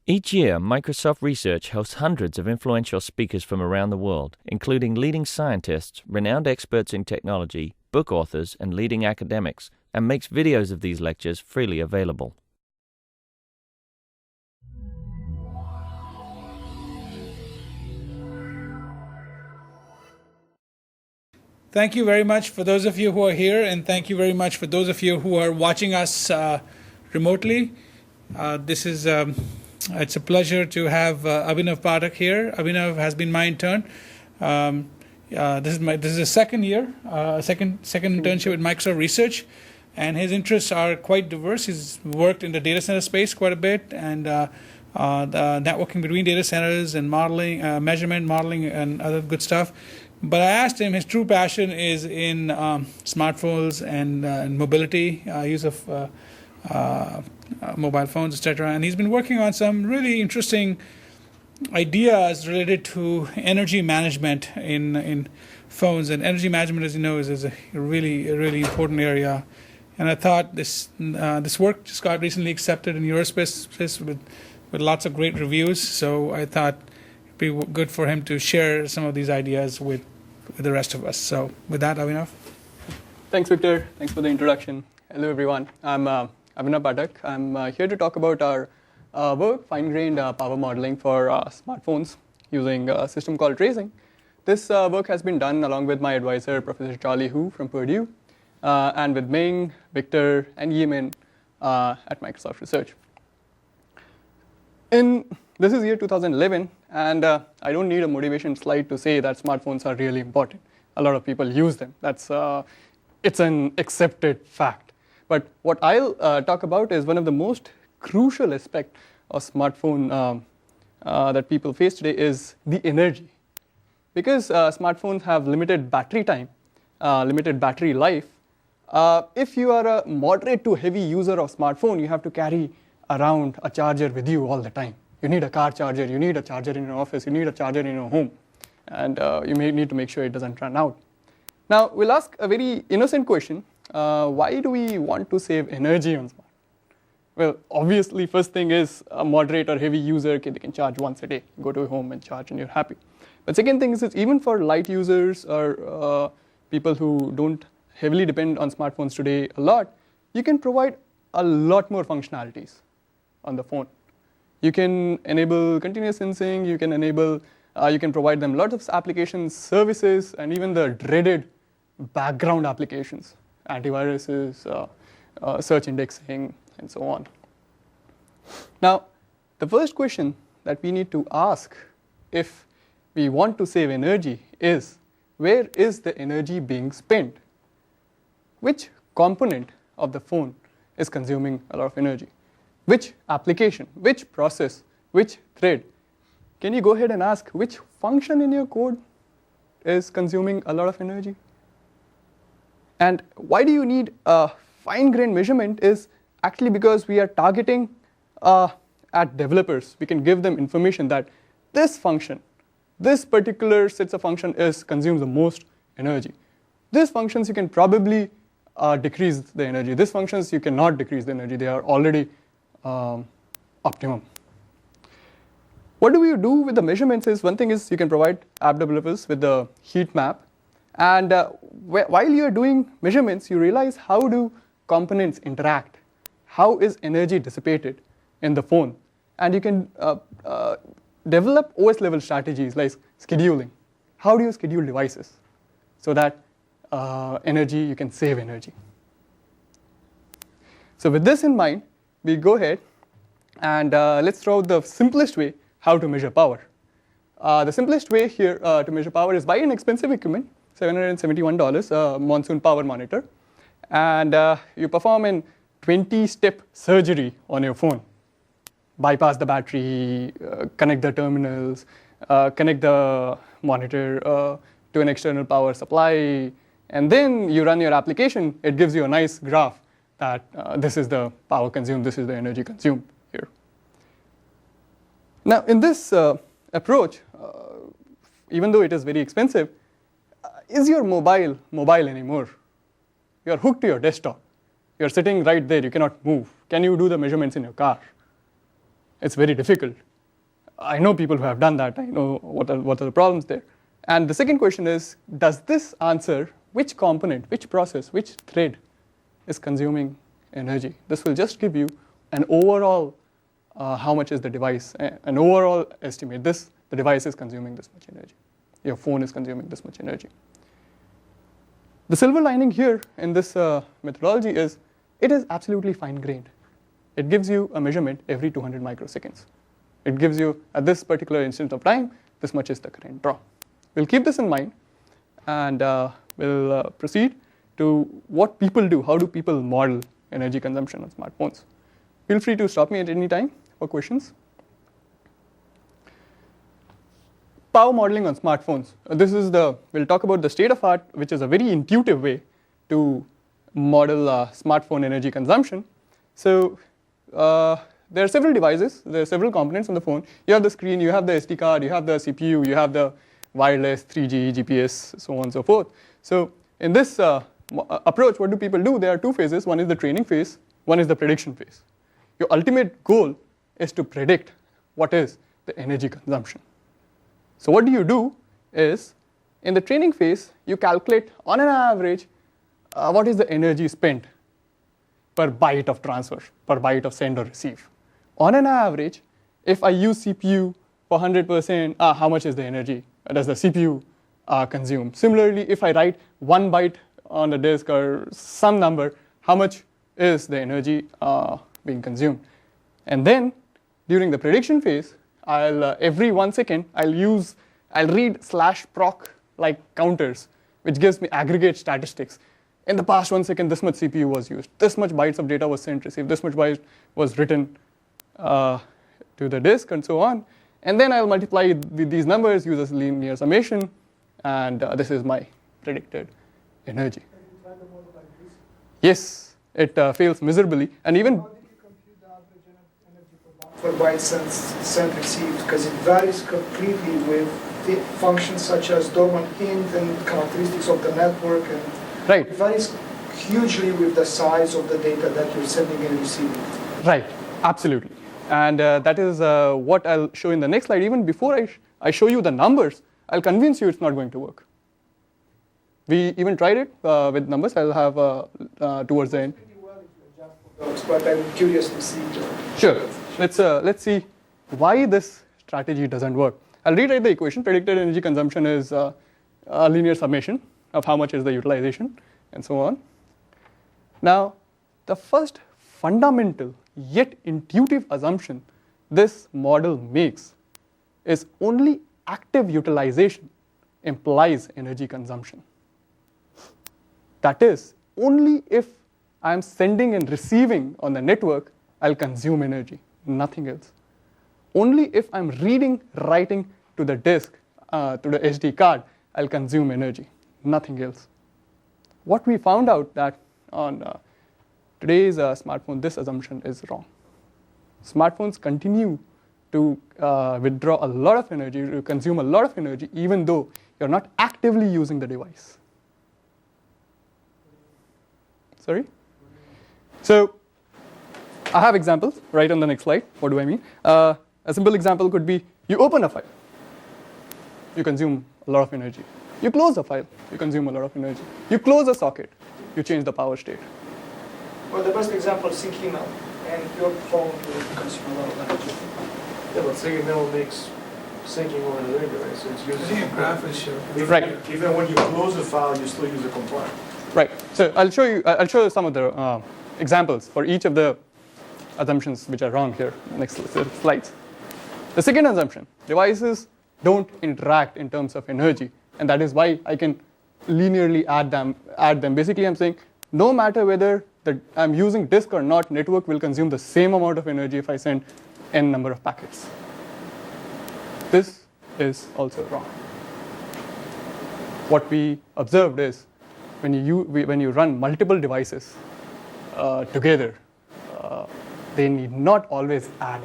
Each year, Microsoft Research hosts hundreds of influential speakers from around the world, including leading scientists, renowned experts in technology, book authors, and leading academics, and makes videos of these lectures freely available. Thank you very much for those of you who are here, and thank you very much for those of you who are watching us remotely. It's a pleasure to have Abhinav Pathak here. Abhinav has been my intern. This is his second year, second internship with Microsoft Research, and his interests are quite diverse. He's worked in the data center space quite a bit, and the networking between data centers and modeling, measurement, modeling, and other good stuff. But I asked him, his true passion is in smartphones and mobility, use of mobile phones, etc. And he's been working on some really interesting ideas related to energy management in phones. And energy management, as you know, is a really important area. And I thought this work just got recently accepted in Eurospace with lots of great reviews. So I thought be good for him to share some of these ideas with the rest of us. So with that, Abhinav. Thanks, Victor. Thanks for the introduction. Hello, everyone. I'm Abhinav Pathak. I'm here to talk about our work, fine-grained power modeling for smartphones using a system called tracing. This work has been done along with my advisor, Professor Charlie Hu from Purdue, and with Ming, Victor, and Yimin at Microsoft Research. This is year 2011, and I don't need a motivation slide to say that smartphones are really important. A lot of people use them. It's an accepted fact. But what I'll talk about is one of the most crucial aspects of smartphone that people face today is the energy. Because smartphones have limited battery time, limited battery life, if you are a moderate to heavy user of smartphone, you have to carry around a charger with you all the time. You need a car charger, you need a charger in your office, you need a charger in your home, and you may need to make sure it doesn't run out. Now, we'll ask a very innocent question. Why do we want to save energy on smartphone? Well, obviously, first thing is a moderate or heavy user, they can charge once a day. Go to your home and charge and you're happy. But second thing is even for light users or people who don't heavily depend on smartphones today a lot, you can provide a lot more functionalities on the phone. You can enable continuous sensing, you can provide them lots of applications, services, and even the dreaded background applications, antiviruses, search indexing, and so on. Now, the first question that we need to ask if we want to save energy is, where is the energy being spent? Which component of the phone is consuming a lot of energy? Which application, which process, which thread? Can you go ahead and ask which function in your code is consuming a lot of energy? And why do you need a fine-grained measurement is actually because we are targeting at developers. We can give them information that this function, this particular sets of function consumes the most energy. These functions you can probably decrease the energy. These functions you cannot decrease the energy. They are already optimum. What do we do with the measurements is, one thing is you can provide app developers with the heat map, and while you are doing measurements, you realize how do components interact, how is energy dissipated in the phone, and you can develop OS level strategies like scheduling. How do you schedule devices so that you can save energy? So with this in mind, we go ahead and let's throw out the simplest way how to measure power. The simplest way here to measure power is buy an expensive equipment, $771, a monsoon power monitor, and you perform a 20-step surgery on your phone. Bypass the battery, connect the terminals, connect the monitor to an external power supply, and then you run your application. It gives you a nice graph that this is the power consumed, this is the energy consumed here. Now, in this approach, even though it is very expensive, is your mobile anymore? You are hooked to your desktop. You are sitting right there, you cannot move. Can you do the measurements in your car? It's very difficult. I know people who have done that. I know what are the problems there. And the second question is, does this answer which component, which process, which thread is consuming energy? This will just give you an overall how much is the device, an overall estimate. The device is consuming this much energy. Your phone is consuming this much energy. The silver lining here in this methodology is it is absolutely fine-grained. It gives you a measurement every 200 microseconds. It gives you, at this particular instant of time, this much is the current draw. We'll keep this in mind, and we'll proceed to what people do. How do people model energy consumption on smartphones? Feel free to stop me at any time for questions. Power modeling on smartphones. We'll talk about the state of art, which is a very intuitive way to model smartphone energy consumption. So there are several devices, there are several components on the phone. You have the screen, you have the SD card, you have the CPU, you have the wireless, 3G, GPS, so on and so forth. So in this approach, what do people do? There are two phases. One is the training phase, one is the prediction phase. Your ultimate goal is to predict what is the energy consumption. So what you do is, in the training phase, you calculate on an average what is the energy spent per byte of transfer, per byte of send or receive. On an average, if I use CPU for 100%, how much is the energy does the CPU consume? Similarly, if I write 1 byte on the disk or some number, how much is the energy being consumed? And then, during the prediction phase, every 1 second, I'll read /proc like counters, which gives me aggregate statistics. In the past 1 second, this much CPU was used, this much bytes of data was sent, received, this much bytes was written to the disk, and so on. And then I'll multiply with these numbers, use a linear summation, and this is my predicted energy. Have you tried the model like this? Yes, it fails miserably, and even. How did you compute the average energy per byte sent received? Because it varies completely with functions such as dormant int and characteristics of the network, and right. It varies hugely with the size of the data that you're sending and receiving. Right, absolutely. And that is what I'll show in the next slide. Even before I show you the numbers, I'll convince you it's not going to work. We even tried it with numbers. I'll have towards the end. Pretty well if you adjust for those, but I'm curious to see. Sure. Let's see why this strategy doesn't work. I'll rewrite the equation. Predicted energy consumption is a linear summation of how much is the utilization, and so on. Now, the first fundamental yet intuitive assumption this model makes is only active utilization implies energy consumption. That is, only if I'm sending and receiving on the network, I'll consume energy, nothing else. Only if I'm reading, writing to the disk, to the SD card, I'll consume energy, nothing else. What we found out that on today's smartphone, this assumption is wrong. Smartphones continue to withdraw a lot of energy, to consume a lot of energy, even though you're not actively using the device. Sorry? So I have examples right on the next slide. What do I mean? A simple example could be you open a file, you consume a lot of energy. You close a file, you consume a lot of energy. You close a socket, you change the power state. Well, the best example is sync email, and your phone will consume a lot of energy. Yeah, but sync email makes syncing on another device. So it's using The graph is shown. Right. Even when you close a file, you still use a compliant. Right. So I'll show you some of the examples for each of the assumptions which are wrong here. Next slides. The second assumption: devices don't interact in terms of energy, and that is why I can linearly add them. Basically, I'm saying no matter whether I'm using disk or not, network will consume the same amount of energy if I send n number of packets. This is also wrong. What we observed is when you run multiple devices together, they need not always add.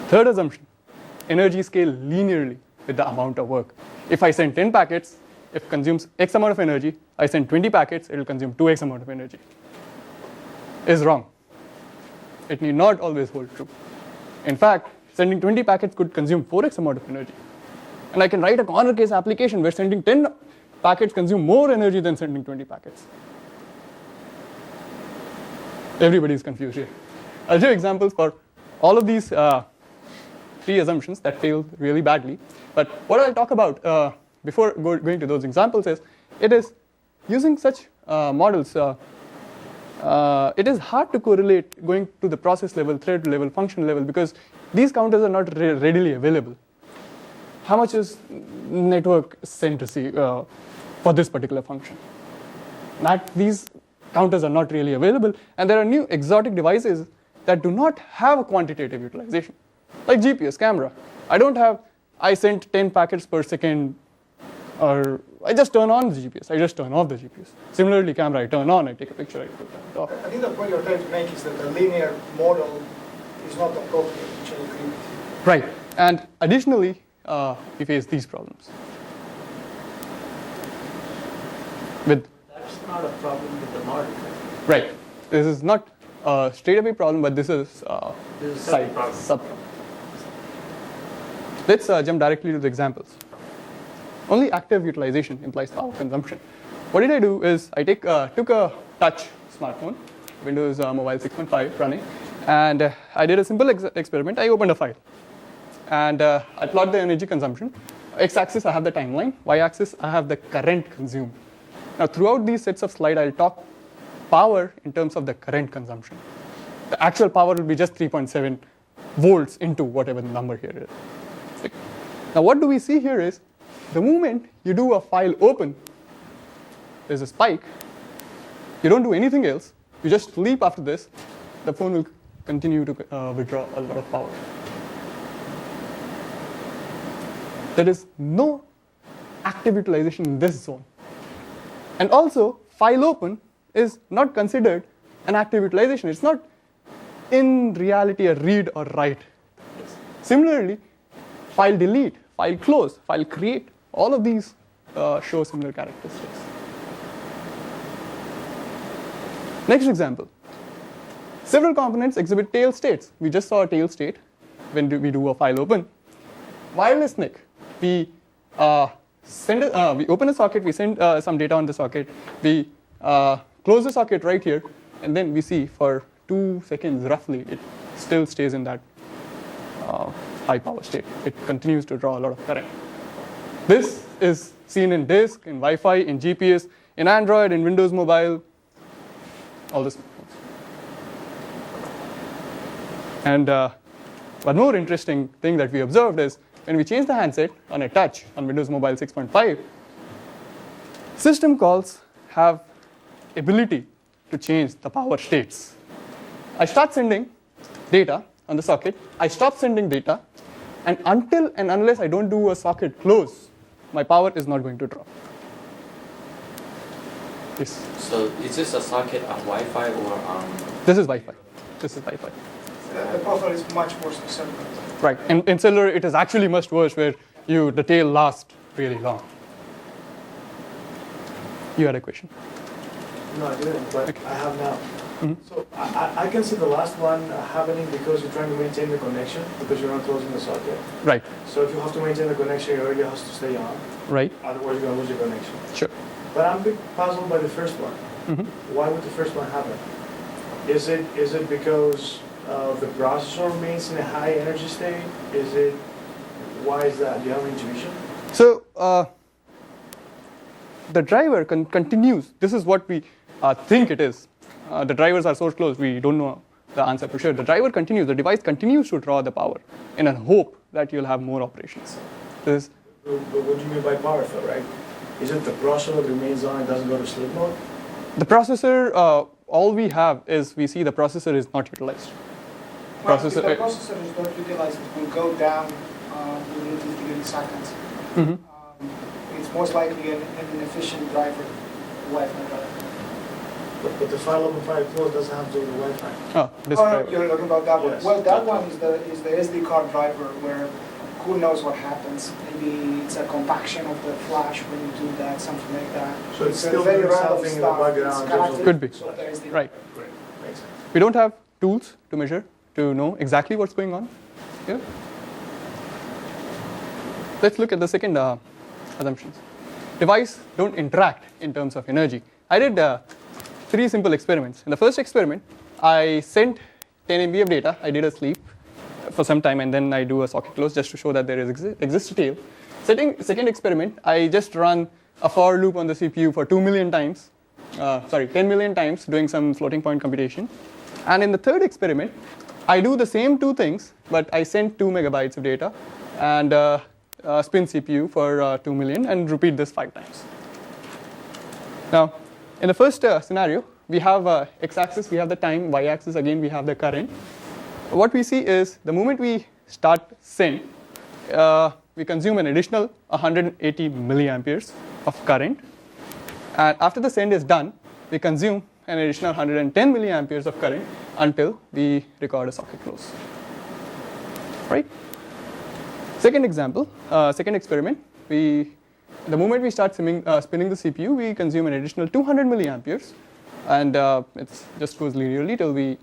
Third assumption: energy scale linearly with the amount of work. If I send 10 packets, if it consumes X amount of energy, I send 20 packets, it will consume 2X amount of energy. Is wrong. It need not always hold true. In fact, sending 20 packets could consume 4x amount of energy. And I can write a corner case application where sending 10 packets consume more energy than sending 20 packets. Everybody is confused here. I'll show examples for all of these 3 assumptions that fail really badly. But what I'll talk about before going to those examples is, it is using such models, it is hard to correlate going to the process level, thread level, function level, because these counters are not readily available. How much is network sent for this particular function? These counters are not really available, and there are new exotic devices that do not have a quantitative utilization, like GPS camera. I sent 10 packets per second, or I just turn on the GPS, I just turn off the GPS. Similarly, camera, I turn on, I take a picture, I put it off. I think the point you're trying to make is that the linear model is not appropriate, which I agree with you. Right, and additionally, we face these problems. That's not a problem with the model. Right, this is not a straight away problem, but this is This is a problem. sub-problem. Let's jump directly to the examples. Only active utilization implies power consumption. What did I do is I took a touch smartphone, Windows Mobile 6.5 running, and I did a simple experiment. I opened a file, and I plot the energy consumption. X-axis, I have the timeline. Y-axis, I have the current consumed. Now, throughout these sets of slides, I'll talk power in terms of the current consumption. The actual power will be just 3.7 volts into whatever the number here is. Now, what do we see here is, the moment you do a file open, there's a spike. You don't do anything else. You just sleep after this. The phone will continue to withdraw a lot of power. There is no active utilization in this zone. And also, file open is not considered an active utilization. It's not in reality a read or write. Similarly, file delete, file close, file create, all of these show similar characteristics. Next example. Several components exhibit tail states. We just saw a tail state when we do a file open. Wireless NIC. We open a socket, we send some data on the socket, we close the socket right here, and then we see for 2 seconds roughly, it still stays in that high power state. It continues to draw a lot of current. This is seen in disk, in Wi-Fi, in GPS, in Android, in Windows Mobile, all this. And one more interesting thing that we observed is, when we change the handset on a touch on Windows Mobile 6.5, system calls have ability to change the power states. I start sending data on the socket, I stop sending data, and until and unless I don't do a socket close, my power is not going to drop. Yes? So is this a socket on Wi-Fi or on? This is Wi-Fi. This is Wi-Fi. The profile is much more specific. Right. In cellular, it is actually much worse, where the tail lasts really long. You had a question? No, I didn't, but Okay. I have now. Mm-hmm. So I can see the last one happening because you're trying to maintain the connection, because you're not closing the socket. Right. So if you have to maintain the connection, your radio has to stay on. Right. Otherwise, you're going to lose your connection. Sure. But I'm a bit puzzled by the first one. Mm-hmm. Why would the first one happen? Is it because the processor remains in a high energy state? Why is that? Do you have an intuition? So the driver continues. This is what we think it is. The drivers are so close, we don't know the answer for sure. The driver continues. The device continues to draw the power in a hope that you'll have more operations. But what do you mean by power flow, right? Isn't the processor that remains on and doesn't go to sleep mode? The processor, all we have is we see the processor is not utilized. Well, if the processor is not utilized, it will go down within 50 seconds. Mm-hmm. It's most likely an inefficient driver, Wi-Fi driver. But the file open, file close doesn't have to do with the Wi-Fi. Oh, this Oh, driver. you're talking about that one. Yes. Well, that one is the SD card driver, where who knows what happens. Maybe it's a compaction of the flash when you do that, something like that. So it's still very doing random something in the stuff. background. It's connected Could be. to the SD. Right. Great, makes sense. We don't have tools to measure, to know exactly what's going on here. Let's look at the second assumptions. Devices don't interact in terms of energy. I did 3 simple experiments. In the first experiment, I sent 10 MB of data. I did a sleep for some time, and then I do a socket close just to show that there exists a tail. Second experiment, I just run a for loop on the CPU for 10 million times doing some floating point computation. And in the third experiment, I do the same 2 things, but I send 2 megabytes of data and spin CPU for 2 million and repeat this 5 times. Now, in the first scenario, we have x-axis, we have the time, y-axis, again we have the current. What we see is the moment we start send, we consume an additional 180 milliamperes of current. And after the send is done, we consume an additional 110 milliamperes of current until we record a socket close. Right? Second example, second experiment, the moment we start spinning the CPU, we consume an additional 200 milliamperes, and it just goes linearly till we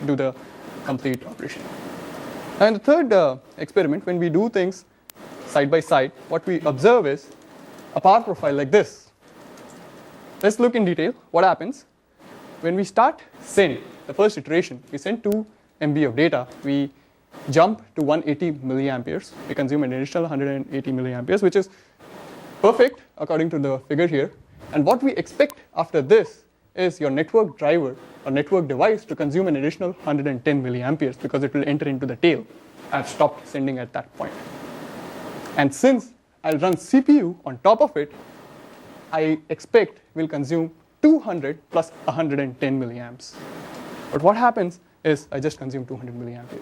do the complete operation. And the third experiment, when we do things side by side, what we observe is a power profile like this. Let's look in detail what happens. When we start send, the first iteration, we send 2 MB of data, we jump to 180 milliamperes. We consume an additional 180 milliamperes, which is perfect according to the figure here. And what we expect after this is your network driver or network device to consume an additional 110 milliamperes because it will enter into the tail. I've stopped sending at that point. And since I'll run CPU on top of it, I expect will consume 200 plus 110 milliamps. But what happens is I just consume 200 milliamperes.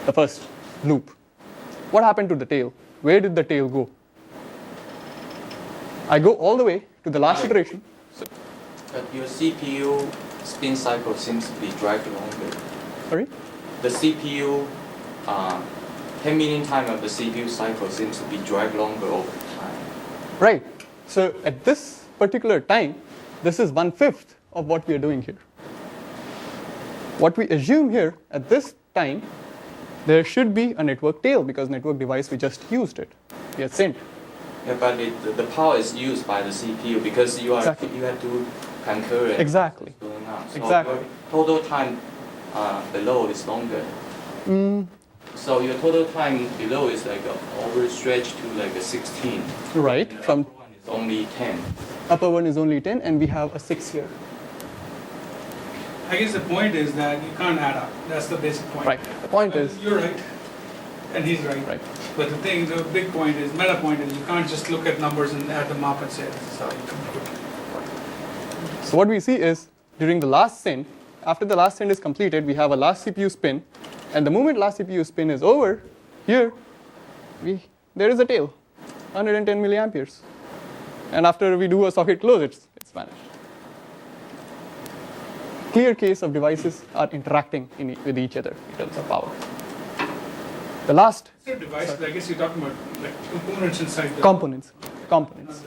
The first loop. What happened to the tail? Where did the tail go? I go all the way to the last iteration. But your CPU spin cycle seems to be dragged longer. Sorry? The CPU, 10 million time of the CPU cycle seems to be dragged longer over time. Right. So at this particular time, this is 1/5 of what we are doing here. What we assume here at this time, there should be a network tail because network device we just used it. We had sent. Yeah, but the power is used by the CPU because you have to concurrent. Exactly. What's going on. So Exactly. your total time below is longer. So your total time below is like overstretched to like a 16. Right. And the From upper one is only 10. upper one is only 10, and we have a 6 here. I guess the point is that you can't add up. That's the basic point. Right. The point is. You're right, and he's right. Right. But the big point is, meta point is, you can't just look at numbers and add them up and say this is how you compute. So what we see is during the last send, after the last send is completed, we have a last CPU spin, and the moment last CPU spin is over, here, there is a tail, 110 milliamperes, and after we do a socket close, it's vanished. Clear case of devices are interacting with each other in terms of power. The last Devices, I guess you're talking about like components inside the components. not devices.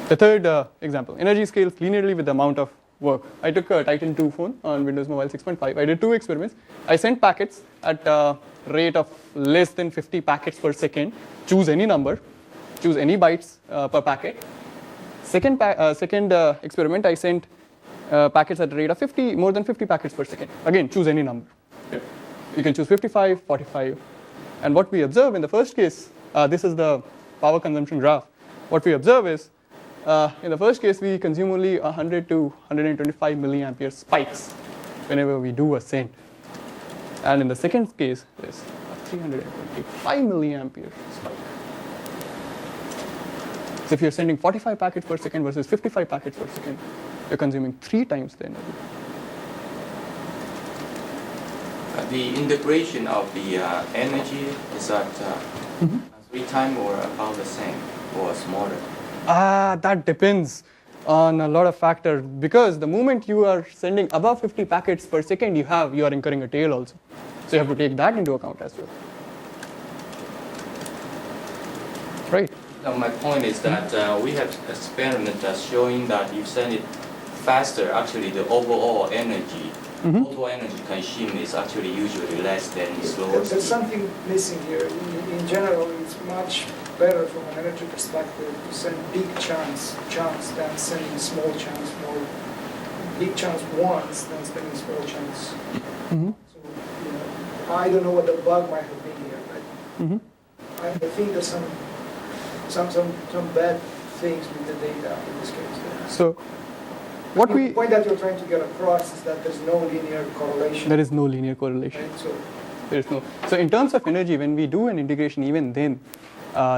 The third example, energy scales linearly with the amount of work. I took a Titan 2 phone on Windows Mobile 6.5. I did 2 experiments. I sent packets at a rate of less than 50 packets per second. Choose any number, choose any bytes per packet. Second experiment, I sent packets at a rate of more than 50 packets per second. Again, choose any number. You can choose 55, 45. And what we observe in the first case, this is the power consumption graph. What we observe is, in the first case, we consume only 100 to 125 milliampere spikes whenever we do a send. And in the second case, there's a 325 milliampere spike. So if you're sending 45 packets per second versus 55 packets per second, you're consuming 3 times the energy. The integration of the energy is at 3 times or about the same or smaller? That depends on a lot of factors, because the moment you are sending above 50 packets per second, you are incurring a tail also. So you have to take that into account as well. Right. Now, my point is that we have experiment showing that if send it faster, actually the overall energy, total energy consumed is actually usually less than slower There's speed. something missing here. In general, it's much better from an energy perspective to send big chunks than sending small chunks, more big chunks once than sending small chunks. So, I don't know what the bug might have been here, but I think there's some bad things with the data in this case. So what The point that you're trying to get across is that there's no linear correlation. there is no linear correlation. Right? So There is no. So in terms of energy, when we do an integration, even then,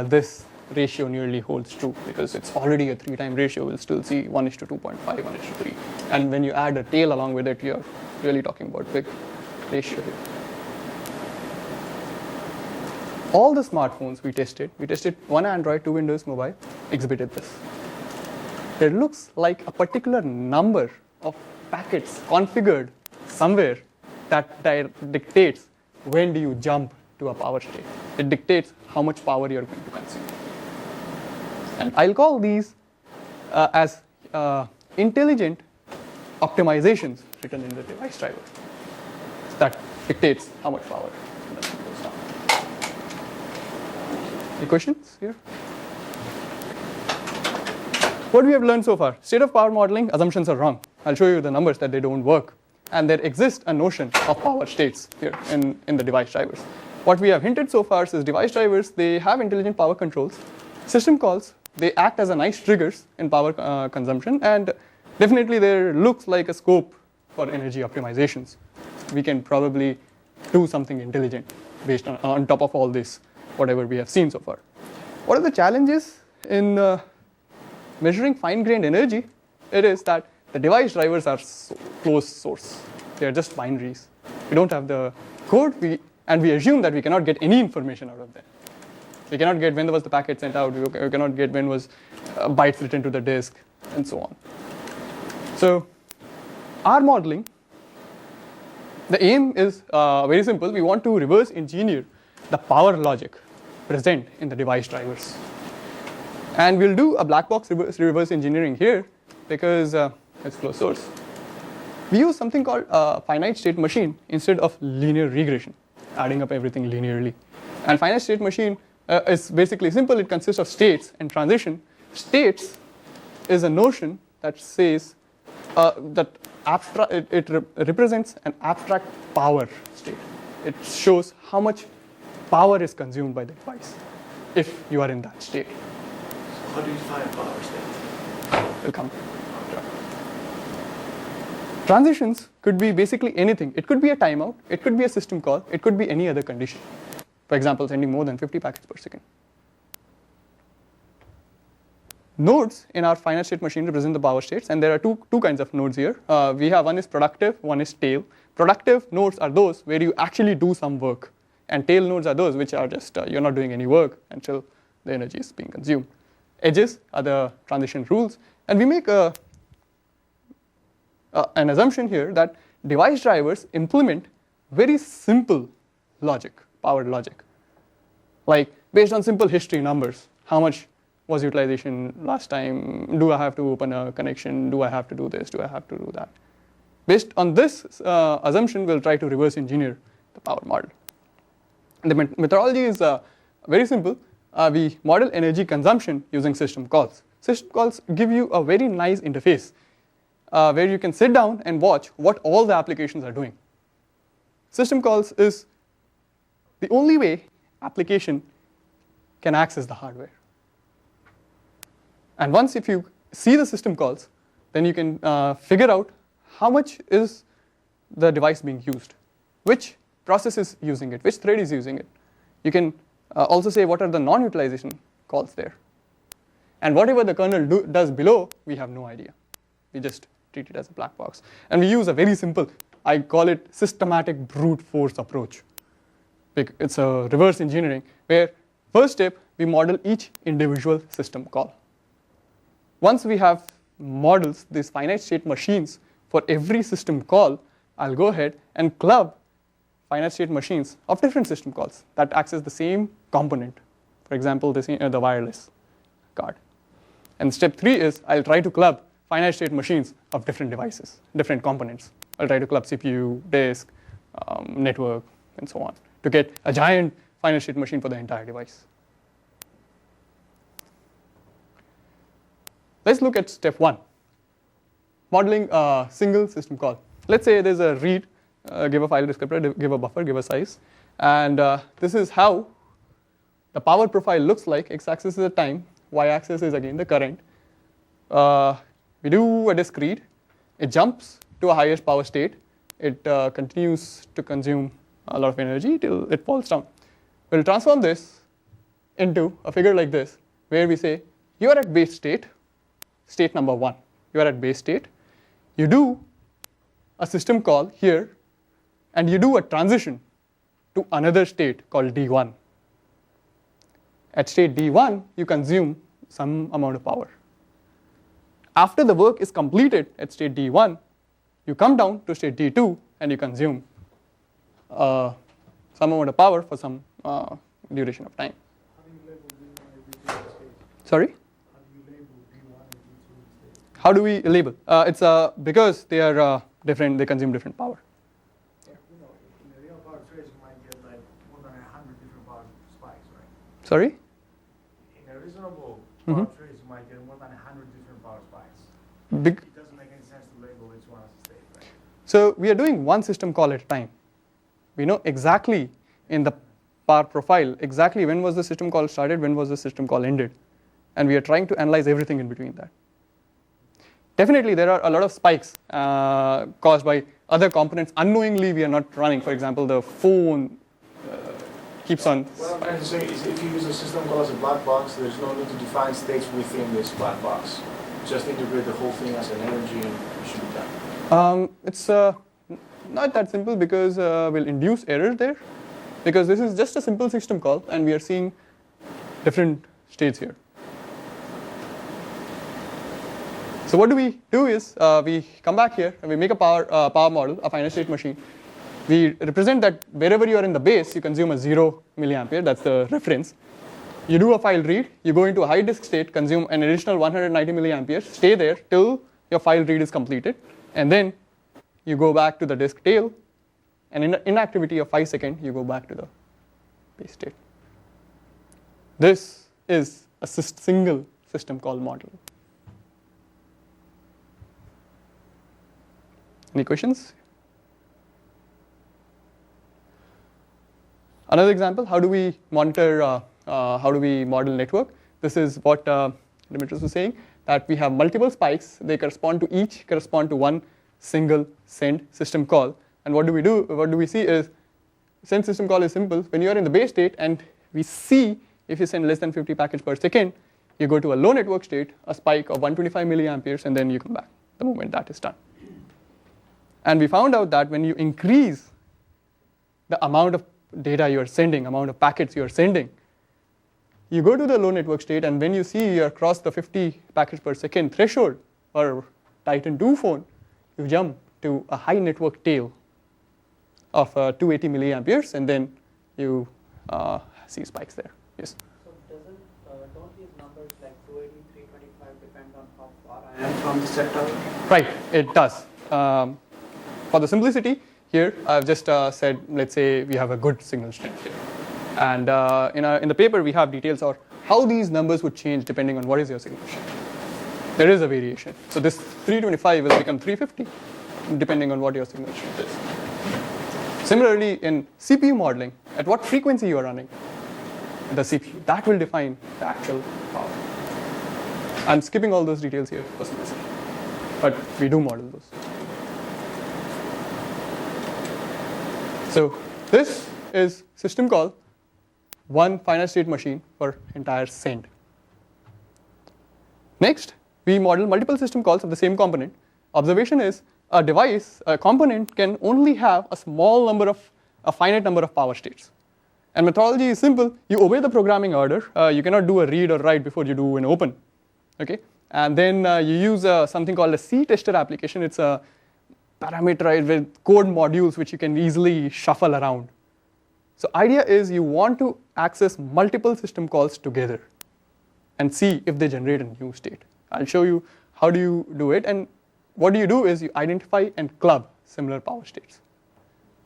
this ratio nearly holds true because it's already a 3-time ratio. We'll still see 1:2.5, 1:3. And when you add a tail along with it, you're really talking about big ratio here. All the smartphones we tested one Android, 2 Windows Mobile, exhibited this. It looks like a particular number of packets configured somewhere that dictates when do you jump to a power state. It dictates how much power you're going to consume. And I'll call these as intelligent optimizations written in the device driver. That dictates how much power goes down. Any questions here? What we have learned so far, state of power modeling assumptions are wrong. I'll show you the numbers that they don't work. And there exists a notion of power states here in the device drivers. What we have hinted so far is device drivers, they have intelligent power controls. System calls, they act as a nice triggers in power consumption, and definitely there looks like a scope for energy optimizations. We can probably do something intelligent based on top of all this, whatever we have seen so far. What are the challenges in measuring fine-grained energy? It is that the device drivers are closed source. They are just binaries. We don't have the code, and we assume that we cannot get any information out of them. We cannot get when was the packet sent out. We cannot get when was bytes written to the disk, and so on. So our modeling, the aim is very simple. We want to reverse engineer the power logic present in the device drivers. And we'll do a black box reverse engineering here because it's closed source. We use something called a finite state machine instead of linear regression, adding up everything linearly. And finite state machine is basically simple. It consists of states and transition. States is a notion that says that it represents an abstract power state. It shows how much power is consumed by the device if you are in that state. So how do you define a power state? Will come. Transitions could be basically anything. It could be a timeout, it could be a system call, it could be any other condition. For example, sending more than 50 packets per second. Nodes in our finite state machine represent the power states, and there are two kinds of nodes here. We have one is productive, one is tail. Productive nodes are those where you actually do some work, and tail nodes are those which are just you're not doing any work until the energy is being consumed. Edges are the transition rules, and we make an assumption here that device drivers implement very simple logic, powered logic, like based on simple history numbers. How much was utilization last time? Do I have to open a connection? Do I have to do this? Do I have to do that? Based on this assumption, we'll try to reverse engineer the power model. And the methodology is very simple. We model energy consumption using system calls. System calls give you a very nice interface where you can sit down and watch what all the applications are doing. System calls is the only way application can access the hardware. And once if you see the system calls, then you can figure out how much is the device being used, which process is using it, which thread is using it. You can also say what are the non-utilization calls there. And whatever the kernel does below, we have no idea. We just treat it as a black box. And we use a very simple, I call it systematic brute force approach. It's a reverse engineering where first step, we model each individual system call. Once we have models, these finite state machines for every system call, I'll go ahead and club finite state machines of different system calls that access the same component. For example, the wireless. card. And step 3 is I'll try to club finite state machines of different devices, different components. I'll try to club CPU, disk, network, and so on to get a giant finite state machine for the entire device. Let's look at step 1, modeling a single system call. Let's say there's a read, give a file descriptor, give a buffer, give a size, and this is how the power profile looks like. X-axis is the time, y-axis is again the current. We do a disk read, it jumps to a highest power state, it continues to consume a lot of energy till it falls down. We'll transform this into a figure like this, where we say you are at base state, state number 1. You are at base state. You do a system call here, and you do a transition to another state called D1. At state D1, you consume some amount of power. After the work is completed at state D1, you come down to state D2 and you consume some amount of power for some duration of time. How do you label D1 and D2 states? Sorry? How do you label D1 and D2 states? How do we label? It's because they are different, they consume different power. Yeah, in the real power trace, you might get like more than 100 different power spikes, right? Sorry? In a reasonable power trace, you might get more than 100 different power spikes. Big. It doesn't make any sense to label each one as a state, right? So we are doing one system call at a time. We know exactly in the power profile, exactly when was the system call started, when was the system call ended. And we are trying to analyze everything in between that. Definitely there are a lot of spikes caused by other components unknowingly we are not running. For example, the phone keeps on. What I'm trying to say is if you use a system call as a black box, there's no need to define states within this black box. Just integrate the whole thing as an energy and it should be done. It's not that simple because we'll induce error there. Because this is just a simple system call and we are seeing different states here. So what we do is we come back here and we make a power model, a finite state machine. We represent that wherever you are in the base, you consume a 0 milliampere, that's the reference. You do a file read, you go into a high disk state, consume an additional 190 milliamperes, stay there till your file read is completed, and then you go back to the disk tail, and in inactivity of 5 seconds, you go back to the base state. This is a single system call model. Any questions? Another example, how do we monitor, how do we model network? This is what Dimitris was saying, that we have multiple spikes. They correspond to one single send system call. And what do we do? What do we see is, send system call is simple. When you are in the base state and we see if you send less than 50 packets per second, you go to a low network state, a spike of 125 milliamperes, and then you come back the moment that is done. And we found out that when you increase the amount of data you are sending, amount of packets you are sending, you go to the low network state, and when you see you across the 50 packets per second threshold or Titan 2 phone, you jump to a high network tail of 280 milliamperes, and then you see spikes there. Yes? So don't these numbers like 280, 325 depend on how far I am from the setup? Right, it does. For the simplicity, here I've just said, let's say we have a good signal strength here. And in the paper, we have details of how these numbers would change depending on what is your signal strength. There is a variation. So this 325 will become 350, depending on what your signal strength is. Similarly, in CPU modeling, at what frequency you are running the CPU, that will define the actual power. I'm skipping all those details here for simplicity, but we do model those. So this is system call, one finite state machine for entire send. Next, we model multiple system calls of the same component. Observation is a device, a component can only have a finite number of power states. And methodology is simple. You obey the programming order. You cannot do a read or write before you do an open. Okay? And then you use something called a C-tester application. It's a parameterized with code modules which you can easily shuffle around. So idea is you want to access multiple system calls together. and see if they generate a new state. I'll show you how do you do it, and what you do is you identify and club similar power states.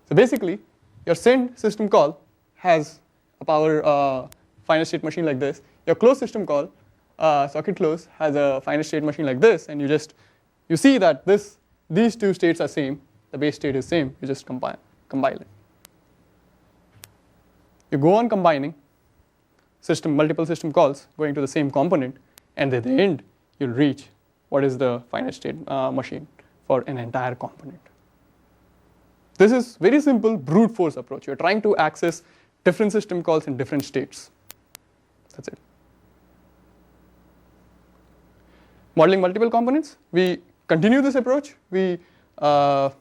So basically, your send system call has a power finite state machine like this. Your close system call, socket close, has a finite state machine like this, and you see that these two states are same. The base state is same. You just compile it. You go on combining multiple system calls going to the same component, and at the end you'll reach what is the finite state machine for an entire component. This is very simple brute force approach. You're trying to access different system calls in different states. That's it. Modeling multiple components, we continue this approach. We have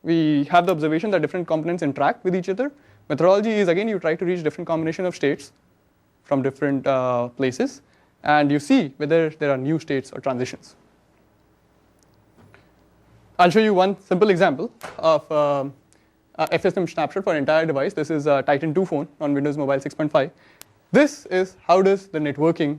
the observation that different components interact with each other. Methodology is, again, you try to reach different combination of states from different places, and you see whether there are new states or transitions. I'll show you one simple example of FSM snapshot for an entire device. This is a Titan 2 phone on Windows Mobile 6.5. This is how does the networking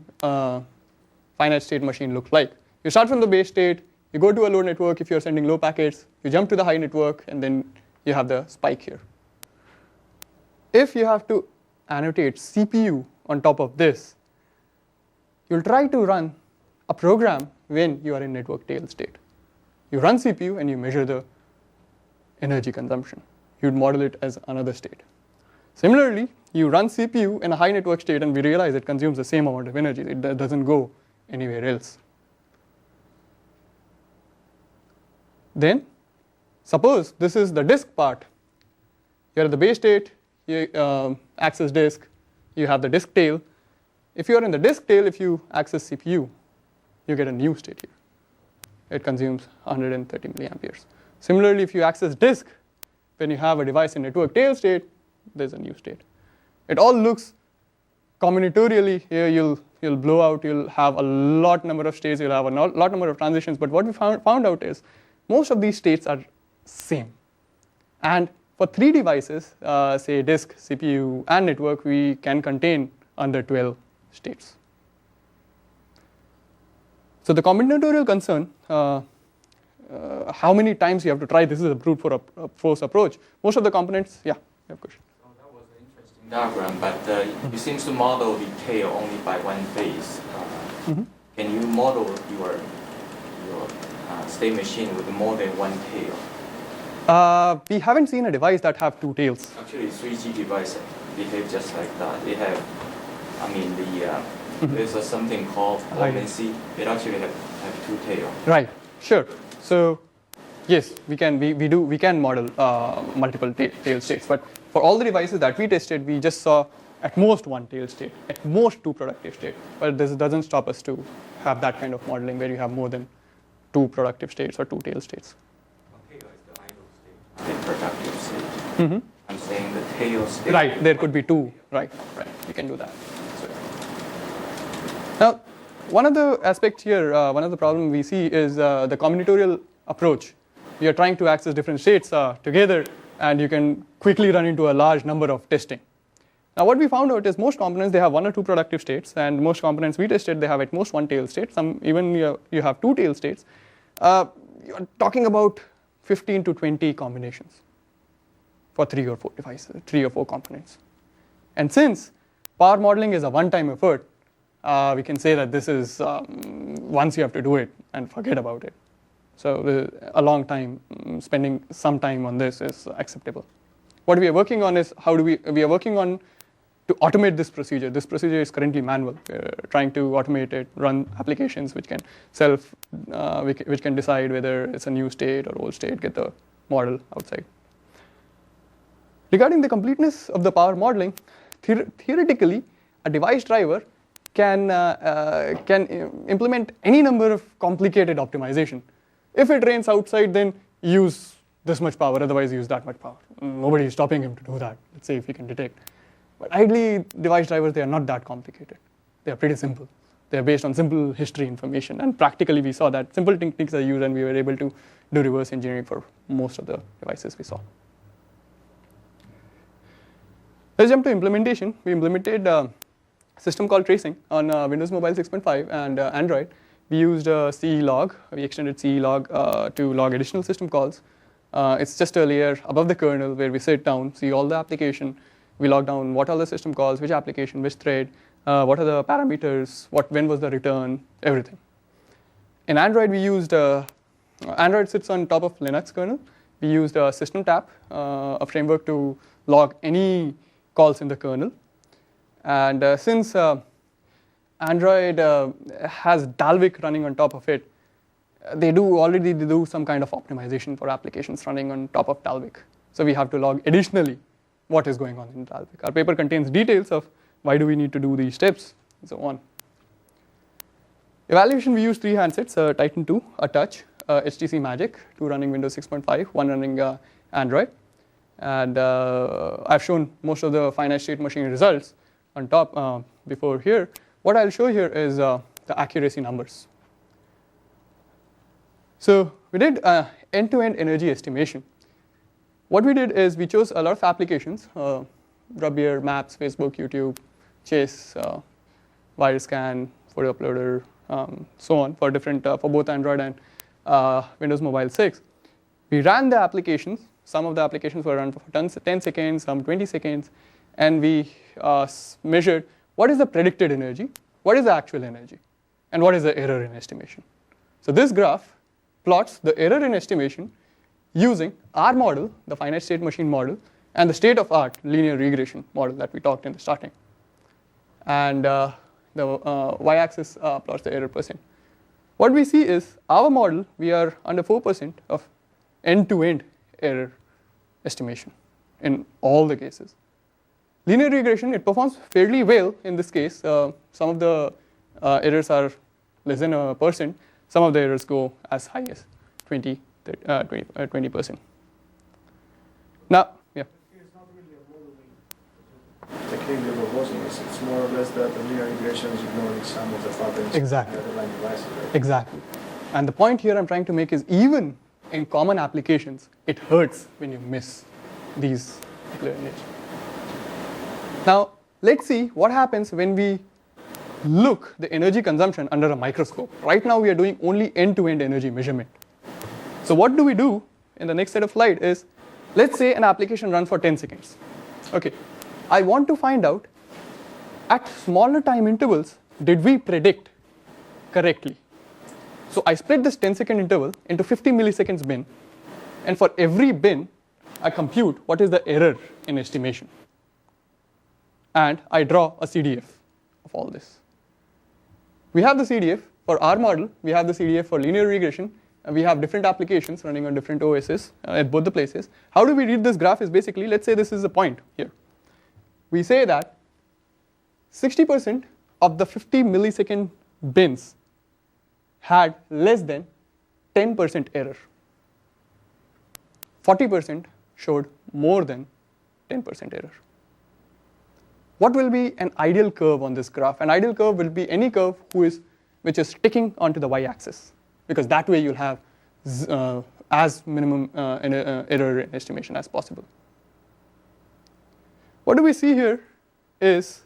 finite state machine look like. You start from the base state, you go to a low network if you're sending low packets, you jump to the high network, and then you have the spike here. If you have to annotate CPU on top of this, you'll try to run a program when you are in network tail state. You run CPU and you measure the energy consumption. You'd model it as another state. Similarly, you run CPU in a high network state and we realize it consumes the same amount of energy. It doesn't go anywhere else. Then, suppose this is the disk part. You're at the base state, you access disk, you have the disk tail. If you're in the disk tail, if you access CPU, you get a new state here. It consumes 130 milliamperes. Similarly, if you access disk, when you have a device in network tail state, there's a new state. It all looks combinatorially. Here you'll blow out, you'll have a lot number of states, you'll have a lot number of transitions, but what we found out is most of these states are same. And for 3 devices, say disk, CPU, and network, we can contain under 12 states. So the combinatorial concern, how many times you have to try, this is a brute force approach. Most of the components, yeah, you have a question. So that was an interesting diagram, but it seems to model the tail only by one phase. Can you model your state machine with more than one tail? We haven't seen a device that have 2 tails. Actually, 3G devices behave just like that. They have, there's something called latency. It actually have 2 tails. Right. Sure. So, yes, we can model multiple tail states. But for all the devices that we tested, we just saw at most 1 tail state, at most 2 productive states. But this doesn't stop us to have that kind of modeling where you have more than 2 productive states or 2 tail states. Tail is the idle state. The productive state. I'm saying the tail state. Right. There could be 2. Right. We can do that. So, now, one of the aspects here, one of the problems we see is the combinatorial approach. We are trying to access different states together, and you can quickly run into a large number of testing. Now, what we found out is most components, they have 1 or 2 productive states, and most components we tested, they have at most 1 tail state. Some even you have 2 tail states. You're talking about 15 to 20 combinations for 3 or 4 devices, 3 or 4 components. And since power modeling is a one-time effort, we can say that this is once you have to do it and forget about it. So a long time, spending some time on this is acceptable. What we are working on is we are working on to automate this procedure. This procedure is currently manual. We're trying to automate it, run applications which can which can decide whether it's a new state or old state, get the model outside. Regarding the completeness of the power modeling, theoretically, a device driver can implement any number of complicated optimization. If it rains outside, then use this much power, otherwise use that much power. Nobody is stopping him to do that, let's say if he can detect. But ideally, device drivers, they are not that complicated. They are pretty simple. They are based on simple history information, and practically we saw that simple techniques are used and we were able to do reverse engineering for most of the devices we saw. Let's jump to implementation. We implemented system call tracing on Windows Mobile 6.5 and Android. We used CE log. We extended CE log to log additional system calls. It's just a layer above the kernel where we sit down, see all the application. We log down what are the system calls, which application, which thread, what are the parameters, when was the return, everything. In Android, we used Android sits on top of Linux kernel. We used system tap, a framework to log any calls in the kernel. And since Android has Dalvik running on top of it, they already do some kind of optimization for applications running on top of Dalvik. So we have to log additionally what is going on in Dalvik. Our paper contains details of why do we need to do these steps and so on. Evaluation, we use 3 handsets, Titan 2, a touch, HTC Magic, 2 running Windows 6.5, 1 running Android. And I've shown most of the finite state machine results on top before here. What I'll show here is the accuracy numbers. So we did end-to-end energy estimation. What we did is we chose a lot of applications, Grubbeer, Maps, Facebook, YouTube, Chase, Wirescan, Photo Uploader, so on for different for both Android and Windows Mobile 6. We ran the applications. Some of the applications were run for 10 seconds, some 20 seconds, and we measured what is the predicted energy, what is the actual energy, and what is the error in estimation. So this graph plots the error in estimation using our model, the finite state machine model, and the state-of-art linear regression model that we talked in the starting. And the y-axis plots the error percent. What we see is our model, we are under 4% of end-to-end error estimation in all the cases. Linear regression, it performs fairly well in this case. Some of the errors are less than 1%. Some of the errors go as high as 20%. Now, yeah. It's not really a modeling technique you're proposing. It's more or less that the linear regression is ignoring some of the patterns. Exactly. The underlying devices, right? Exactly. And the point here I'm trying to make is even in common applications, it hurts when you miss these particular images. Now, let's see what happens when we look the energy consumption under a microscope. Right now, we are doing only end-to-end energy measurement. So what do we do in the next set of slides is, let's say an application runs for 10 seconds. Okay, I want to find out at smaller time intervals, did we predict correctly? So I split this 10-second interval into 50 milliseconds bin, and for every bin, I compute what is the error in estimation. And I draw a CDF of all this. We have the CDF for our model, we have the CDF for linear regression, and we have different applications running on different OSs at both the places. How do we read this graph is basically, let's say this is a point here. We say that 60% of the 50 millisecond bins had less than 10% error. 40% showed more than 10% error. What will be an ideal curve on this graph? An ideal curve will be any curve which is sticking onto the y-axis, because that way you'll have as minimum error in estimation as possible. What do we see here is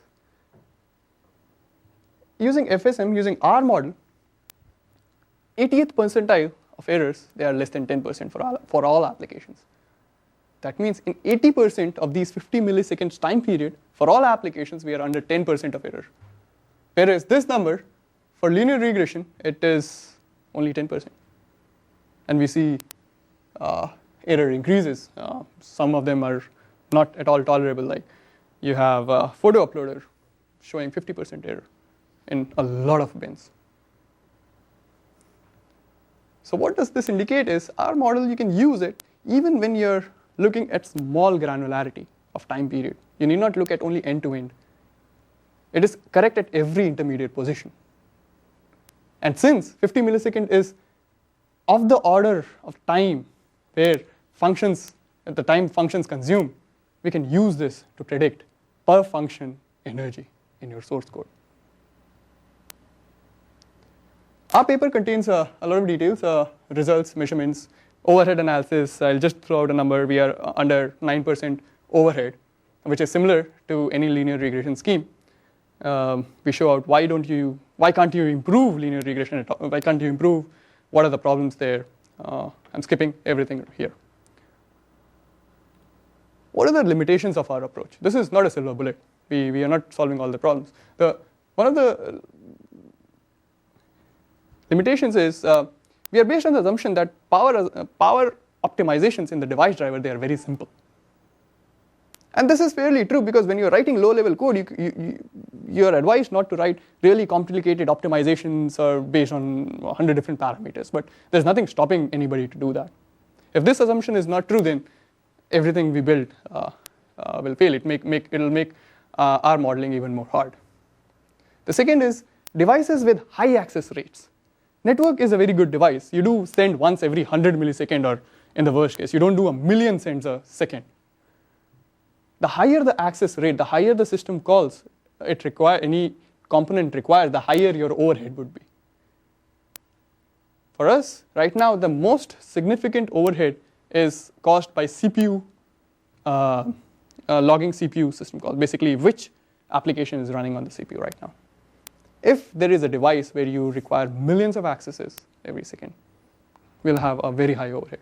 using FSM, using our model, 80th percentile of errors, they are less than 10% for all applications. That means in 80% of these 50 milliseconds time period, for all applications, we are under 10% of error. Whereas this number, for linear regression, it is only 10%. And we see error increases. Some of them are not at all tolerable, like you have a photo uploader showing 50% error in a lot of bins. So what does this indicate is our model, you can use it even when you're looking at small granularity of time period. You need not look at only end-to-end. It is correct at every intermediate position. And since 50 millisecond is of the order of time where functions, at the time functions consume, we can use this to predict per function energy in your source code. Our paper contains a lot of details, results, measurements, overhead analysis. I'll just throw out a number. We are under 9% overhead, which is similar to any linear regression scheme. We show out why can't you improve linear regression at all? Why can't you improve? What are the problems there? I'm skipping everything here. What are the limitations of our approach? This is not a silver bullet. We are not solving all the problems. One of the limitations is we are based on the assumption that power optimizations in the device driver, they are very simple. And this is fairly true because when you're writing low-level code, you're advised not to write really complicated optimizations or based on 100 different parameters. But there's nothing stopping anybody to do that. If this assumption is not true, then everything we build will fail. It'll make our modeling even more hard. The second is devices with high access rates. Network is a very good device. You do send once every 100 millisecond, or in the worst case, you don't do a million sends a second. The higher the access rate, the higher the system calls any component requires, the higher your overhead would be. For us, right now, the most significant overhead is caused by CPU, logging CPU system calls, basically which application is running on the CPU right now. If there is a device where you require millions of accesses every second, we'll have a very high overhead.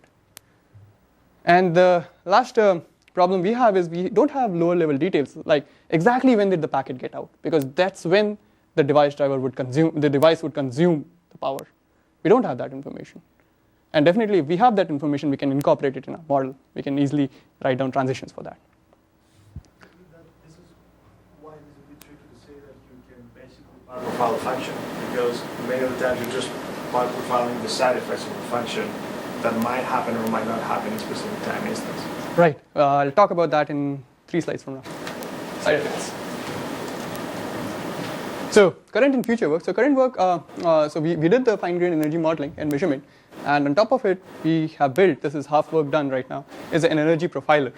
And the last problem we have is we don't have lower level details, like exactly when did the packet get out, because that's when the device would consume the power. We don't have that information. And definitely if we have that information, we can incorporate it in our model. We can easily write down transitions for that. This is why it is a bit tricky to say that you can basically part profile a function, because many of the times you're just part profiling the side effects of a function that might happen or might not happen in a specific time instance. Right. I'll talk about that in 3 slides from now. Side effects. So current and future work. So current work, so we did the fine-grained energy modeling and measurement, and on top of it, we have built, this is half work done right now, is an energy profiler.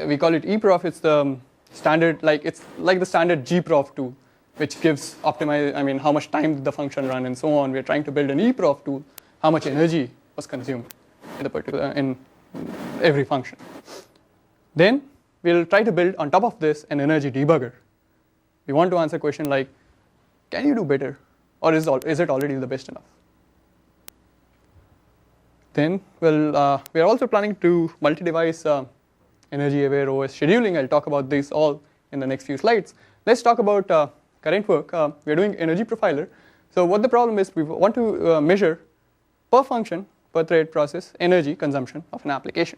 We call it eprof. It's the standard, it's like the standard gprof tool, which gives how much time did the function run and so on. We're trying to build an eprof tool, how much energy was consumed in every function. Then we'll try to build on top of this an energy debugger. We want to answer a question like, can you do better, or is it already the best enough? Then we are also planning to multi-device energy aware OS scheduling. I'll talk about this all in the next few slides. Let's talk about current work. We're doing energy profiler. So what the problem is, we want to measure per function, per thread process, energy consumption of an application.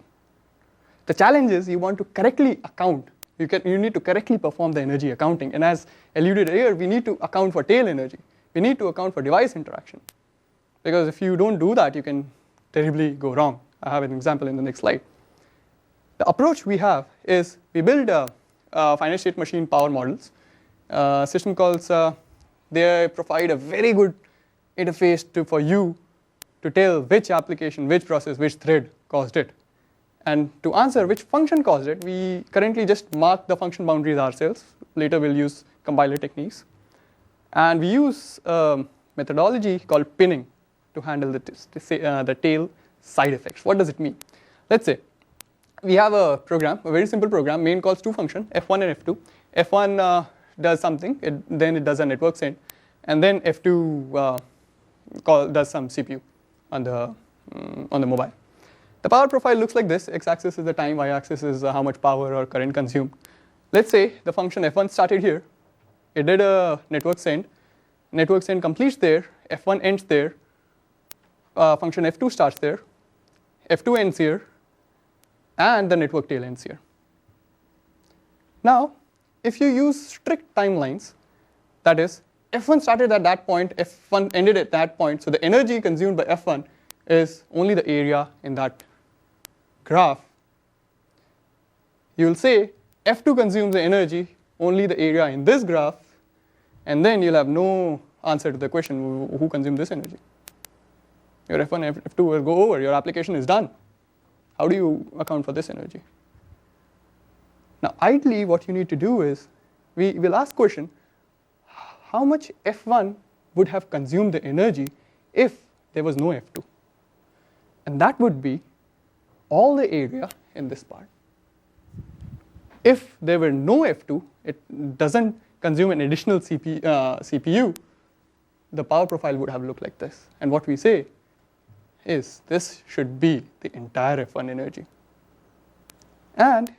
The challenge is you want to correctly account. You need to correctly perform the energy accounting. And as alluded earlier, we need to account for tail energy. We need to account for device interaction. Because if you don't do that, you can terribly go wrong. I have an example in the next slide. The approach we have is we build finite state machine power models. System calls, they provide a very good interface for you to tell which application, which process, which thread caused it. And to answer which function caused it, we currently just mark the function boundaries ourselves. Later we'll use compiler techniques. And we use a methodology called pinning to handle the tail side effects. What does it mean? Let's say we have a program, a very simple program. Main calls 2 functions, F1 and F2. F1 does something, then it does a network send, and then F2 does some CPU on the mobile. The power profile looks like this. X-axis is the time, y-axis is how much power or current consumed. Let's say the function F1 started here. It did a network send. Network send completes there. F1 ends there. Function F2 starts there. F2 ends here. And the network tail ends here. Now, if you use strict timelines, that is, F1 started at that point, F1 ended at that point, so the energy consumed by F1 is only the area in that graph. You will say F2 consumes the energy, only the area in this graph, and then you'll have no answer to the question, who consumed this energy? Your F1 and F2 will go over, your application is done. How do you account for this energy? Now, ideally, what you need to do is, we will ask question, how much F1 would have consumed the energy if there was no F2? And that would be all the area in this part. If there were no F2, it doesn't consume an additional CPU, the power profile would have looked like this. And what we say is this should be the entire F1 energy. And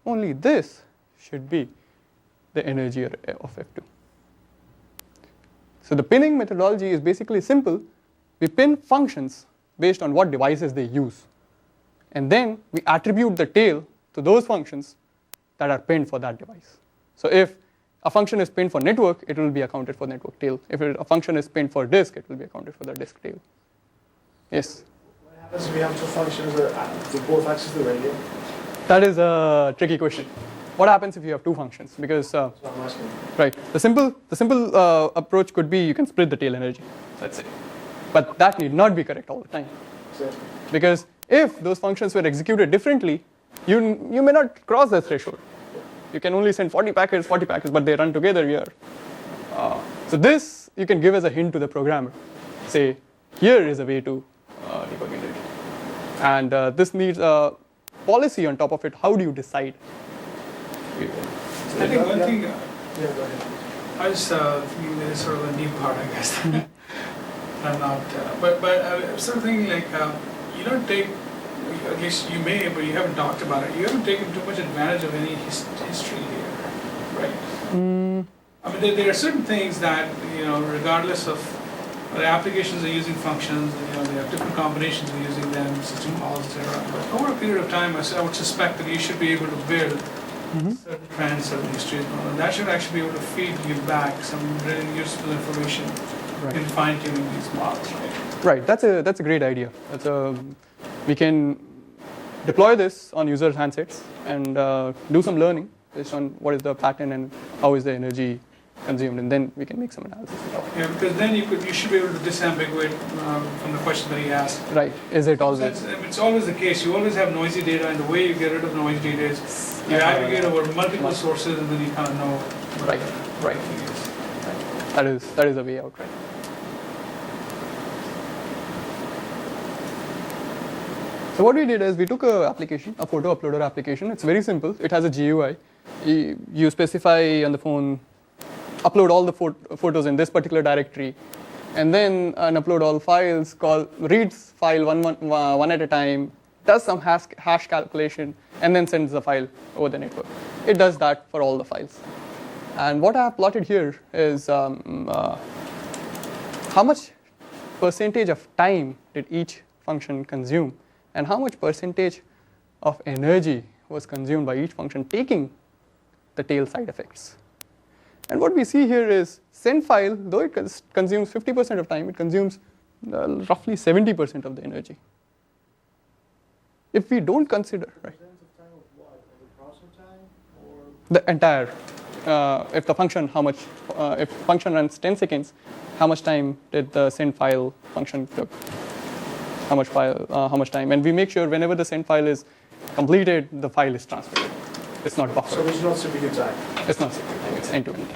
only this should be the energy of F2. So the pinning methodology is basically simple. We pin functions based on what devices they use. And then we attribute the tail to those functions that are pinned for that device. So if a function is pinned for network, it will be accounted for network tail. If a function is pinned for disk, it will be accounted for the disk tail. Yes? What happens if we have two functions that both access the radio? That is a tricky question. What happens if you have two functions? Because That's what I'm asking. right, the simple approach could be you can split the tail energy, let's say. But that need not be correct all the time. Exactly. Because if those functions were executed differently, you may not cross the threshold. You can only send 40 packets, but they run together here. So this you can give as a hint to the programmer. Say, here is a way to debug energy. And this needs a policy on top of it. How do you decide? I think one thing, Yeah, go ahead. I was thinking there is sort of a new part, I guess. I'm not, but I'm sort of thinking like, you don't take, at least you may, but you haven't talked about it. You haven't taken too much advantage of any history here, right? I mean, there are certain things that, regardless of the applications are using functions, they have different combinations of using them, system calls, etc. But over a period of time, I would suspect that you should be able to build certain trends, certain histories, and that should actually be able to feed you back some really useful information in fine-tuning these models, right? Right, that's a great idea. We can deploy this on users' handsets and do some learning based on what is the pattern and how is the energy consumed, and then we can make some analysis. Yeah, because then you should be able to disambiguate from the question that he asked. Right, is it always? It's always the case. You always have noisy data, and the way you get rid of noisy data is you aggregate over multiple sources, and then you kind of know. Right. That is the way out, right? So what we did is we took a photo uploader application. It's very simple. It has a GUI. You specify on the phone, upload all the photos in this particular directory, and then upload all files, reads file one at a time, does some hash calculation, and then sends the file over the network. It does that for all the files. And what I have plotted here is how much percentage of time did each function consume, and how much percentage of energy was consumed by each function, taking the tail side effects. And what we see here is send file, though it consumes 50% of time, it consumes roughly 70% of the energy. If we don't consider, right? Percent of time of what? Of the processor time, or The entire, if the function, if function runs 10 seconds, how much time did the send file function took? How much time? And we make sure whenever the send file is completed, the file is transferred. It's not buffered. so it's not CPU time? It's not CPU time, it's end-to-end.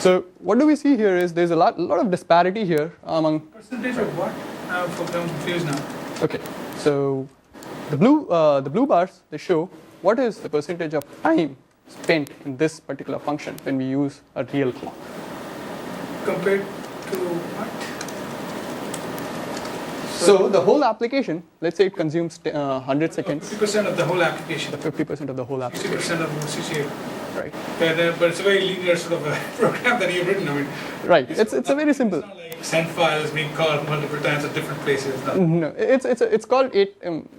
So what do we see here is there's a lot of disparity here among. Percentage of what? I'm confused now. Okay, so the blue bars, they show what is the percentage of time spent in this particular function when we use a real clock. Compared to what? So the whole application, let's say it consumes 100 seconds. 50% of the whole application. 50% of the whole application. 60% of the CCA. Right. But it's a very linear sort of a program that you've written. I mean, Right. It's a very simple. It's not like send files being called multiple times at different places. No, it's called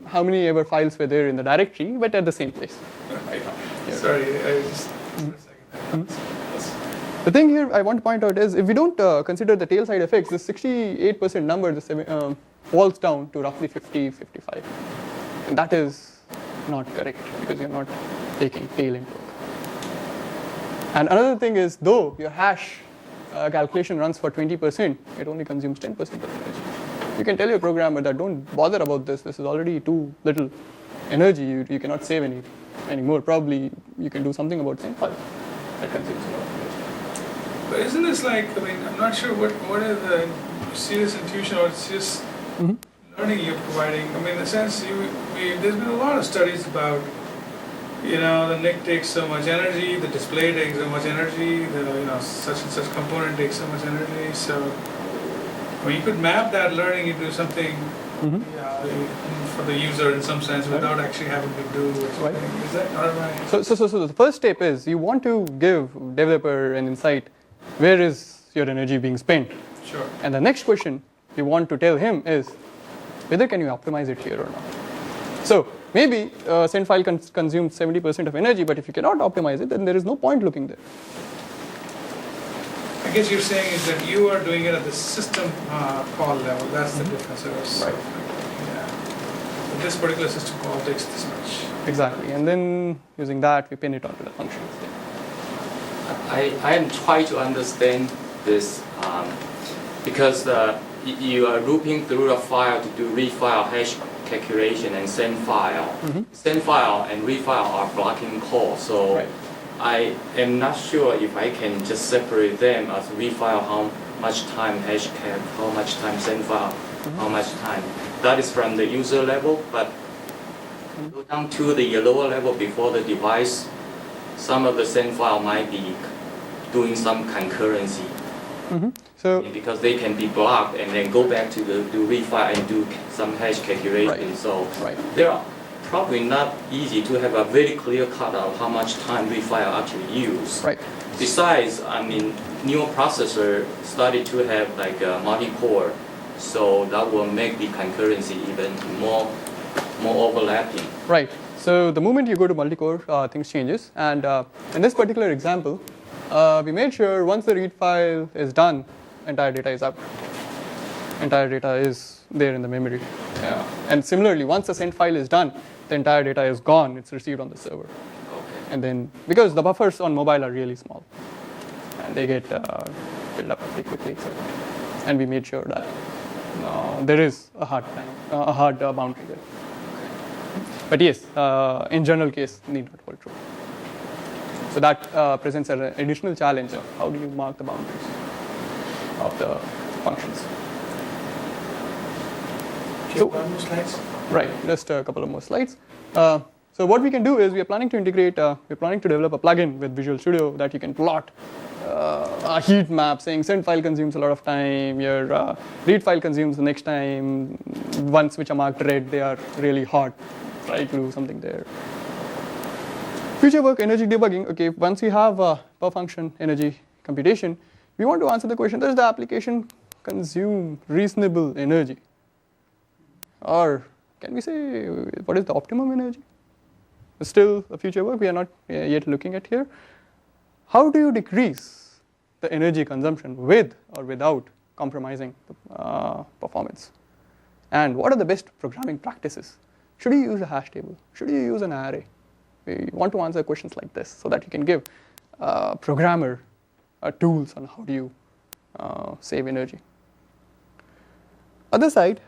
how many ever files were there in the directory, but at the same place. Right. Sorry, I just. The thing here I want to point out is if we don't consider the tail side effects, this 68% number falls down to roughly 50-55, and that is not correct because you're not taking tail into account. And another thing is, though your hash calculation runs for 20%, it only consumes 10% of energy. You can tell your programmer that don't bother about this. This is already too little energy. You cannot save any more. Probably you can do something about send file that consumes a lot of energy. But isn't this like? I mean, I'm not sure what are the serious intuition or serious learning you're providing. I mean, in the sense there's been a lot of studies about the NIC takes so much energy, the display takes so much energy, such and such component takes so much energy. So you could map that learning into something for the user in some sense without actually having to do it. Right. Is that not right? So the first step is you want to give developer an insight, where is your energy being spent? Sure. And the next question you want to tell him is, whether can you optimize it here or not? So maybe send file consumes 70% of energy, but if you cannot optimize it, then there is no point looking there. I guess you're saying is that you are doing it at the system call level. That's the difference. Right. Yeah. But this particular system call takes this much. Exactly. And then using that, we pin it onto the functions. I am trying to understand this because you are looping through a file to do read file hash calculation and send file. Send file and read file are blocking calls. So Right. I am not sure if I can just separate them as read file, how much time hash calc, how much time send file, how much time. That is from the user level, but go down to the lower level before the device, some of the send file might be doing some concurrency. So Because they can be blocked and then go back to the read file and do some hash calculation. Right. So Right. they are probably not easy to have a very clear cut of how much time read file actually use. right. Besides, I mean, newer processor started to have like a multi-core, so that will make the concurrency even more overlapping. Right. So the moment you go to multi-core, things changes. And in this particular example, we made sure once the read file is done, entire data is out. Entire data is there in the memory. And similarly, once the send file is done, the entire data is gone. It's received on the server. Okay. And then, because the buffers on mobile are really small, and they get filled up pretty quickly. So, and we made sure that there is a hard boundary there. But yes, in general case, need not hold true. So that presents an additional challenge of how do you mark the boundaries of the functions. So, one more slides. Right, just a couple of more slides. So what we can do is we are planning to integrate, we're planning to develop a plugin with Visual Studio that you can plot a heat map saying send file consumes a lot of time, your read file consumes the next time, ones which are marked red, they are really hot, try to do something there. Future work, energy debugging. Okay, once you have per function energy computation, we want to answer the question, does the application consume reasonable energy? Or can we say, what is the optimum energy? It's still a future work we are not yet looking at here. How do you decrease the energy consumption with or without compromising the performance? And what are the best programming practices? Should you use a hash table? Should you use an array? We want to answer questions like this so that you can give programmer tools on how do you save energy. Other side,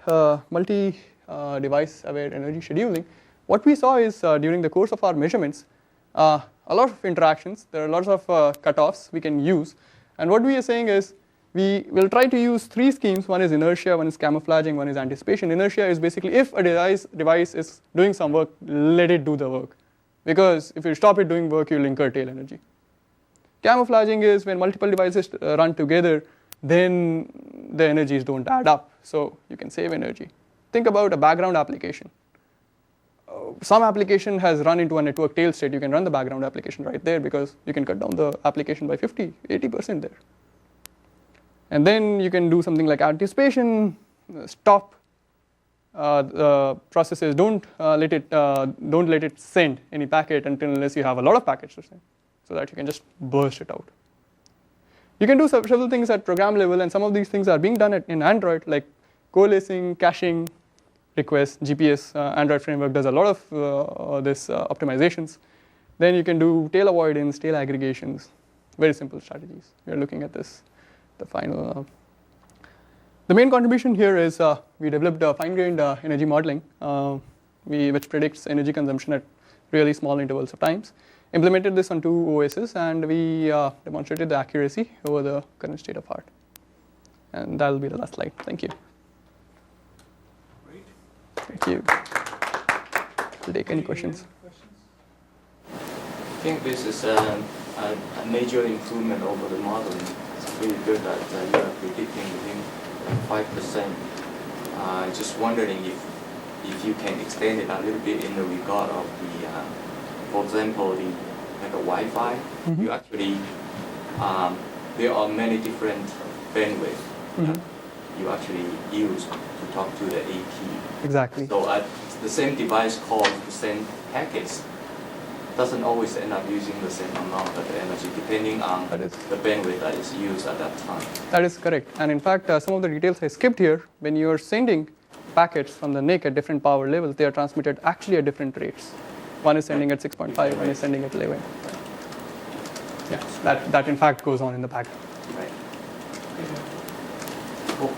multi-device aware energy scheduling. What we saw is during the course of our measurements, a lot of interactions, there are lots of cutoffs we can use. And what we are saying is we will try to use three schemes. One is inertia, one is camouflaging, one is anticipation. Inertia is basically if a device is doing some work, let it do the work. Because if you stop it doing work, you'll incur tail energy. Camouflaging is when multiple devices run together, then the energies don't add up. So you can save energy. Think about a background application. Some application has run into a network tail state. You can run the background application right there because you can cut down the application by 50, 80% there. And then you can do something like anticipation, stop the processes, don't let it send any packet unless you have a lot of packets to send, so that you can just burst it out. You can do several things at program level, and some of these things are being done in Android, like coalescing, caching requests. GPS Android framework does a lot of this optimizations. Then you can do tail avoidance, tail aggregations, very simple strategies. We are looking at this, the final. The main contribution here is we developed fine-grained energy modeling, which predicts energy consumption at really small intervals of times. Implemented this on 2 OSs, and we demonstrated the accuracy over the current state of art. And that will be the last slide. Thank you. Great. Thank you. We'll take any questions. think this is a major improvement over the modeling. It's really good that you are predicting within 5%. Just wondering if you can extend it a little bit in the regard of the, for example, like a Wi-Fi. Mm-hmm. You actually, there are many different bandwidth that you actually use to talk to the AP. Exactly. So the same device calls to send packets doesn't always end up using the same amount of energy depending on the bandwidth that is used at that time. That is correct. And in fact, some of the details I skipped here, when you are sending packets from the NIC at different power levels, they are transmitted actually at different rates. One is sending at 6.5, one is sending at 11. Yeah, that in fact goes on in the background. Right. Cool.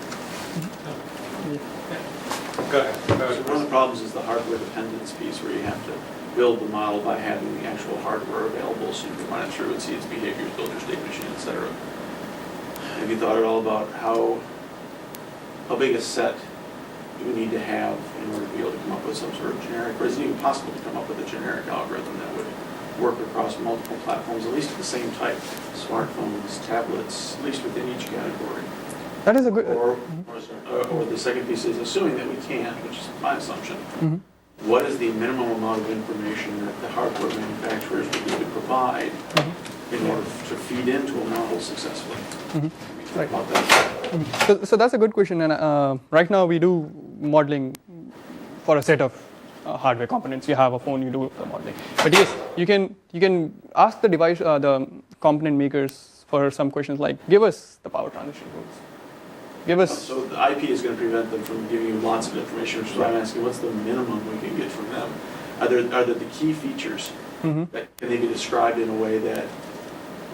Go ahead. So one of the problems is the hardware dependence piece, where you have to build the model by having the actual hardware available so you can run it through and see its behaviors, build your state machine, etc. Have you thought at all about how big a set you would need to have in order to be able to come up with some sort of generic, or is it even possible to come up with a generic algorithm that would work across multiple platforms, at least of the same type, smartphones, tablets, at least within each category? That is a good... Or the second piece is, assuming that we can, which is my assumption, what is the minimum amount of information that the hardware manufacturers would need to provide in order to feed into a model successfully? Right. About that. So that's a good question, and right now we do modeling for a set of hardware components. You have a phone, you do the modeling. But yes, you can ask the device, the component makers for some questions like, give us the power transition rules. Give us. So the IP is going to prevent them from giving you lots of information, which is why I'm asking, what's the minimum we can get from them? Are there the key features that can they be described in a way that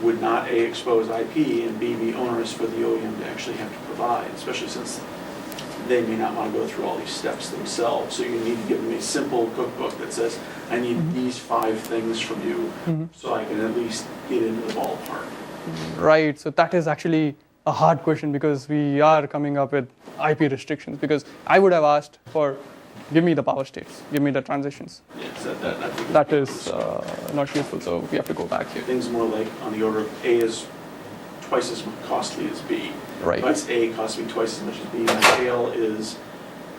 would not A, expose IP, and B, be onerous for the OEM to actually have to provide, especially since they may not want to go through all these steps themselves. So you need to give them a simple cookbook that says, I need these 5 things from you so I can at least get into the ballpark. Right, so that is actually a hard question because we are coming up with IP restrictions, because I would have asked for, give me the power states, give me the transitions. Yes, That is not useful, so we have to go back here. Things more like on the order of A is twice as costly as B. Right. But A costs me twice as much as B. My tail is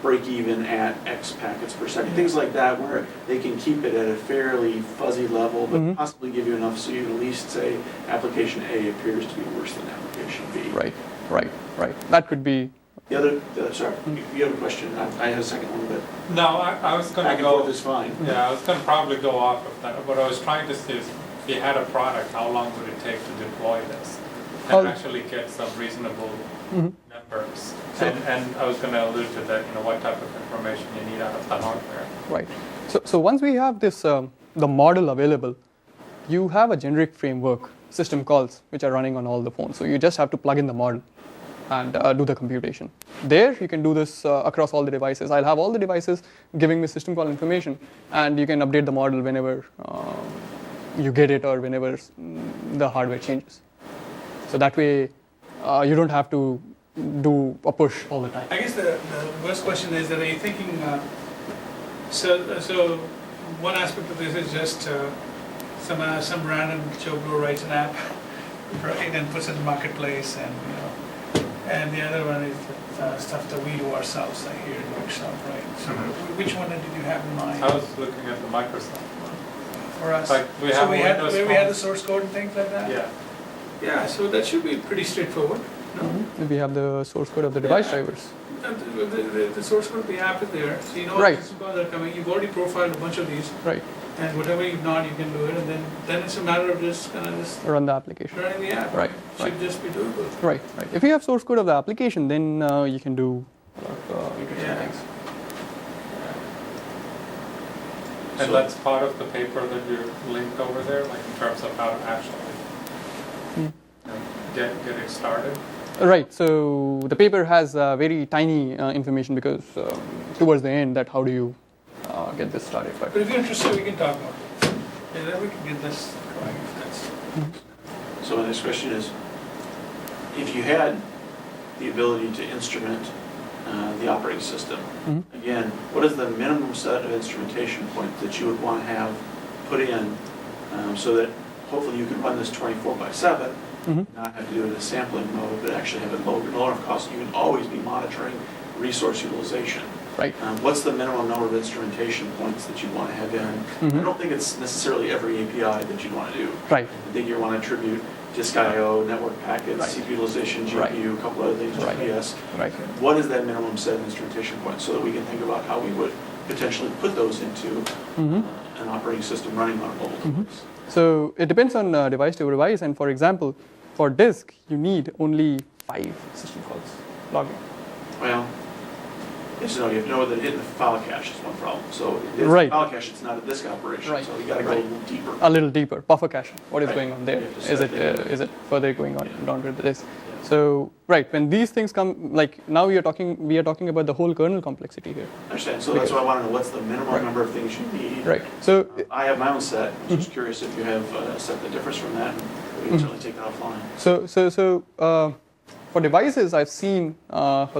break even at X packets per second. Things like that, where they can keep it at a fairly fuzzy level, but possibly give you enough so you can at least say application A appears to be worse than application B. Right. That could be. The other, sorry, you have a question. I had a second one, but No, I was going back to and go. forth is fine. Yeah, I was going to probably go off of that. What I was trying to see is, if you had a product, how long would it take to deploy this and actually get some reasonable numbers? And I was going to allude to that, what type of information you need out of the hardware. Right. So once we have this, the model available, you have a generic framework system calls which are running on all the phones. So you just have to plug in the model and do the computation. There you can do this across all the devices. I'll have all the devices giving me system call information, and you can update the model whenever you get it or whenever the hardware changes. So that way you don't have to do a push all the time. I guess the first question is that, are you thinking, so one aspect of this is just some random Joe Blow writes an app, right, and puts it in the marketplace, and the other one is stuff that we do ourselves, like here in Microsoft, right? So which one did you have in mind? I was looking at the Microsoft one. For us? Like we So have we had Windows the source code and things like that? Yeah. Yeah, so that should be pretty straightforward. No? We have the source code of the device drivers. The source code of the app is there, so you know Right. what system calls are coming. You've already profiled a bunch of these, Right. and whatever you've not, you can do it, and then it's a matter of just kind of just Run the application. running the app. Right. Should just be doable. Right. If you have source code of the application, then you can do a lot of interesting Yeah. things. And that's part of the paper that you linked over there, like in terms of how to actually get it started. Right. So the paper has very tiny information because towards the end, that how do you get this started? But if you're interested, we can talk about it. Yeah, then we can get this going if that's. So my next question is, if you had the ability to instrument the operating system, again, what is the minimum set of instrumentation points that you would want to have put in so that hopefully you can run this 24/7, not have to do it in a sampling mode, but actually have it low enough cost. You can always be monitoring resource utilization. Right. What's the minimum number of instrumentation points that you want to have in? I don't think it's necessarily every API that you want to do. Right. I think you want to attribute disk I/O, network packets, CPU utilization, GPU, a couple other things, GPS. Right. What is that minimum set of instrumentation points so that we can think about how we would potentially put those into an operating system running on a mobile device? So it depends on device to device, and for example, for disk, you need only 5 system calls logging. Well, yes, you have to know that hitting the file cache is one problem. So if it's Right. file cache, it's not a disk operation, Right. so you got to go a little deeper. A little deeper, buffer caching. What is Right. going on there? You have to Is set it the- is it further going on Yeah. down to the disk? So right, when these things come, like now we are talking about the whole kernel complexity here. I understand. So that's why I want to know what's the minimum number of things you need. Right. So I have my own set. I'm just curious if you have a set that differs from that. We can certainly take that offline. for devices, I've seen for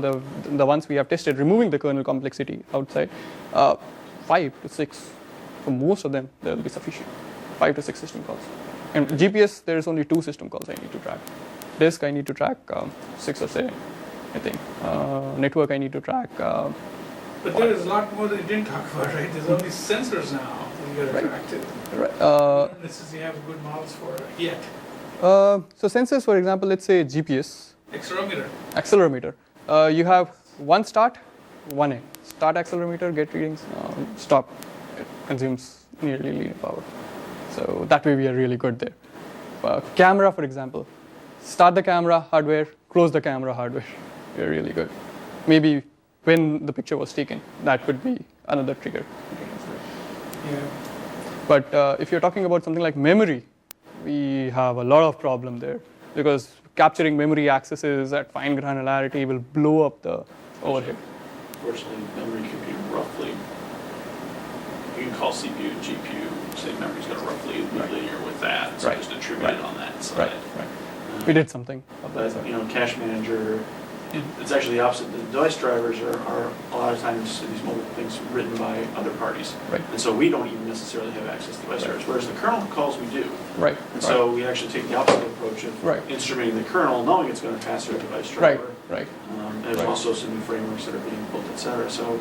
the ones we have tested, removing the kernel complexity outside, 5 to 6. For most of them, that will be sufficient. 5 to 6 system calls. And GPS, there is only 2 system calls I need to track. Disk, I need to track 6 or 7, I think. Network, I need to track. But there is a lot more that you didn't talk about, right? There's all these sensors now that you got to track too. Right. I don't necessarily have good models for it yet. So sensors, for example, let's say GPS. Accelerometer. You have one start, one end. Start accelerometer, get readings, stop. It consumes nearly linear power. So that way we are really good there. Camera, for example. Start the camera hardware, close the camera hardware. We are really good. Maybe when the picture was taken, that could be another trigger. Yeah. But if you're talking about something like memory, we have a lot of problem there because capturing memory accesses at fine granularity will blow up the overhead. Fortunately, memory can be roughly, you can call CPU and GPU, say memory's going to roughly be linear with that, so just attribute it on that side. Right. We did something of that But, side. cache manager, it's actually the opposite. The device drivers are a lot of times these mobile things written by other parties. Right. And so we don't even necessarily have access to device drivers, whereas the kernel calls we do. Right. And so we actually take the opposite approach of Right. instrumenting the kernel, knowing it's going to pass through a device driver. Right. There's Right. also some new frameworks that are being built, et cetera. So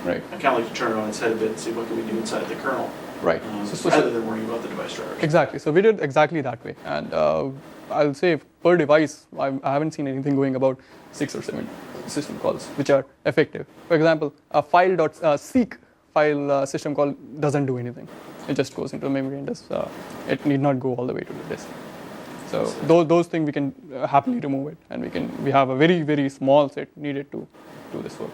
Right. I kind of like to turn it on its head a bit and see what can we do inside the kernel, Right. rather than worrying about the device drivers. Exactly. So we did exactly that way. And I'll say per device, I haven't seen anything going about 6 or 7 system calls, which are effective. For example, a file.seek file system call doesn't do anything. It just goes into memory and does, it need not go all the way to the disk. So those things we can happily remove it, and we have a very, very small set needed to do this work.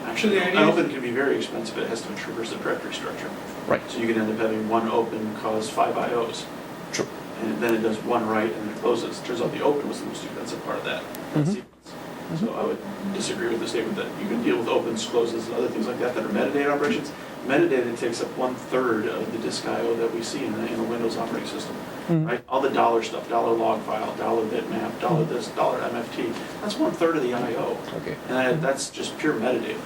Actually, the an idea open can be very expensive. It has to traverse the directory structure. Right. So you can end up having one open cause 5 IOs. True. And then it does one write and then it closes. Turns out the open was the most expensive part of that sequence. So I would disagree with the statement that you can deal with opens, closes, and other things like that that are metadata operations. Metadata takes up 1/3 of the disk I/O that we see in a Windows operating system. Right? All the dollar stuff, dollar log file, dollar bitmap, dollar this, dollar MFT. That's 1/3 of the I/O. Okay. And that's just pure metadata.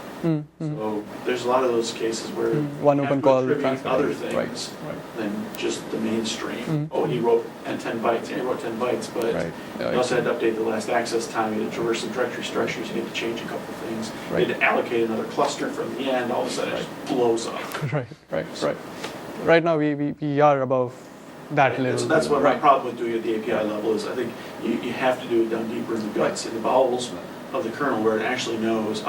So there's a lot of those cases where One you have open to call attribute transfer. other Right. things Right. than just the mainstream. Oh, he wrote 10 bytes. Yeah, he wrote 10 bytes, but Right. Yeah, you also had to update the last access time. You had to traverse the directory structures. You had to change a couple of things. Right. You had to allocate another cluster from the end. All of a sudden, it just blows up. Right. Right now we are above that level. So that's what my problem with doing it at the API level is. I think you have to do it down deeper in the guts, in the bowels of the kernel, where it actually knows,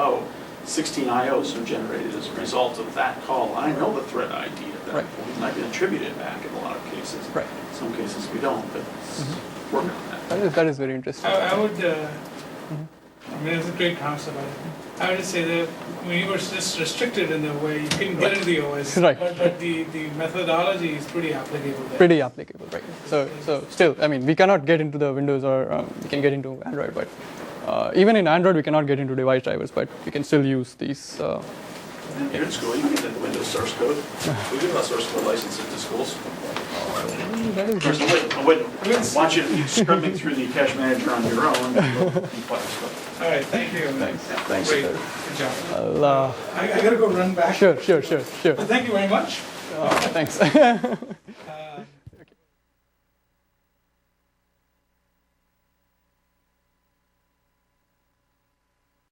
16 IOs are generated as a result of that call. I know the thread ID at that point, and I can attribute it back in a lot of cases. Right. In some cases we don't, but it's working on that. That is very interesting. I would, it's a great concept. I would just say that you were just restricted in the way you couldn't get into the OS, Right. but the methodology is pretty applicable there. Pretty applicable, right? So still, we cannot get into the Windows or we can get into Android, but even in Android we cannot get into device drivers, but we can still use these. You're in school, you can get into Windows source code. We give out source code licenses to schools. That is Of course, I wouldn't want you to be scrubbing through the cache manager on your own. All right, thank you. Thanks. Great, good job. I'll, I gotta go run back. Sure. Thank you very much. Thanks.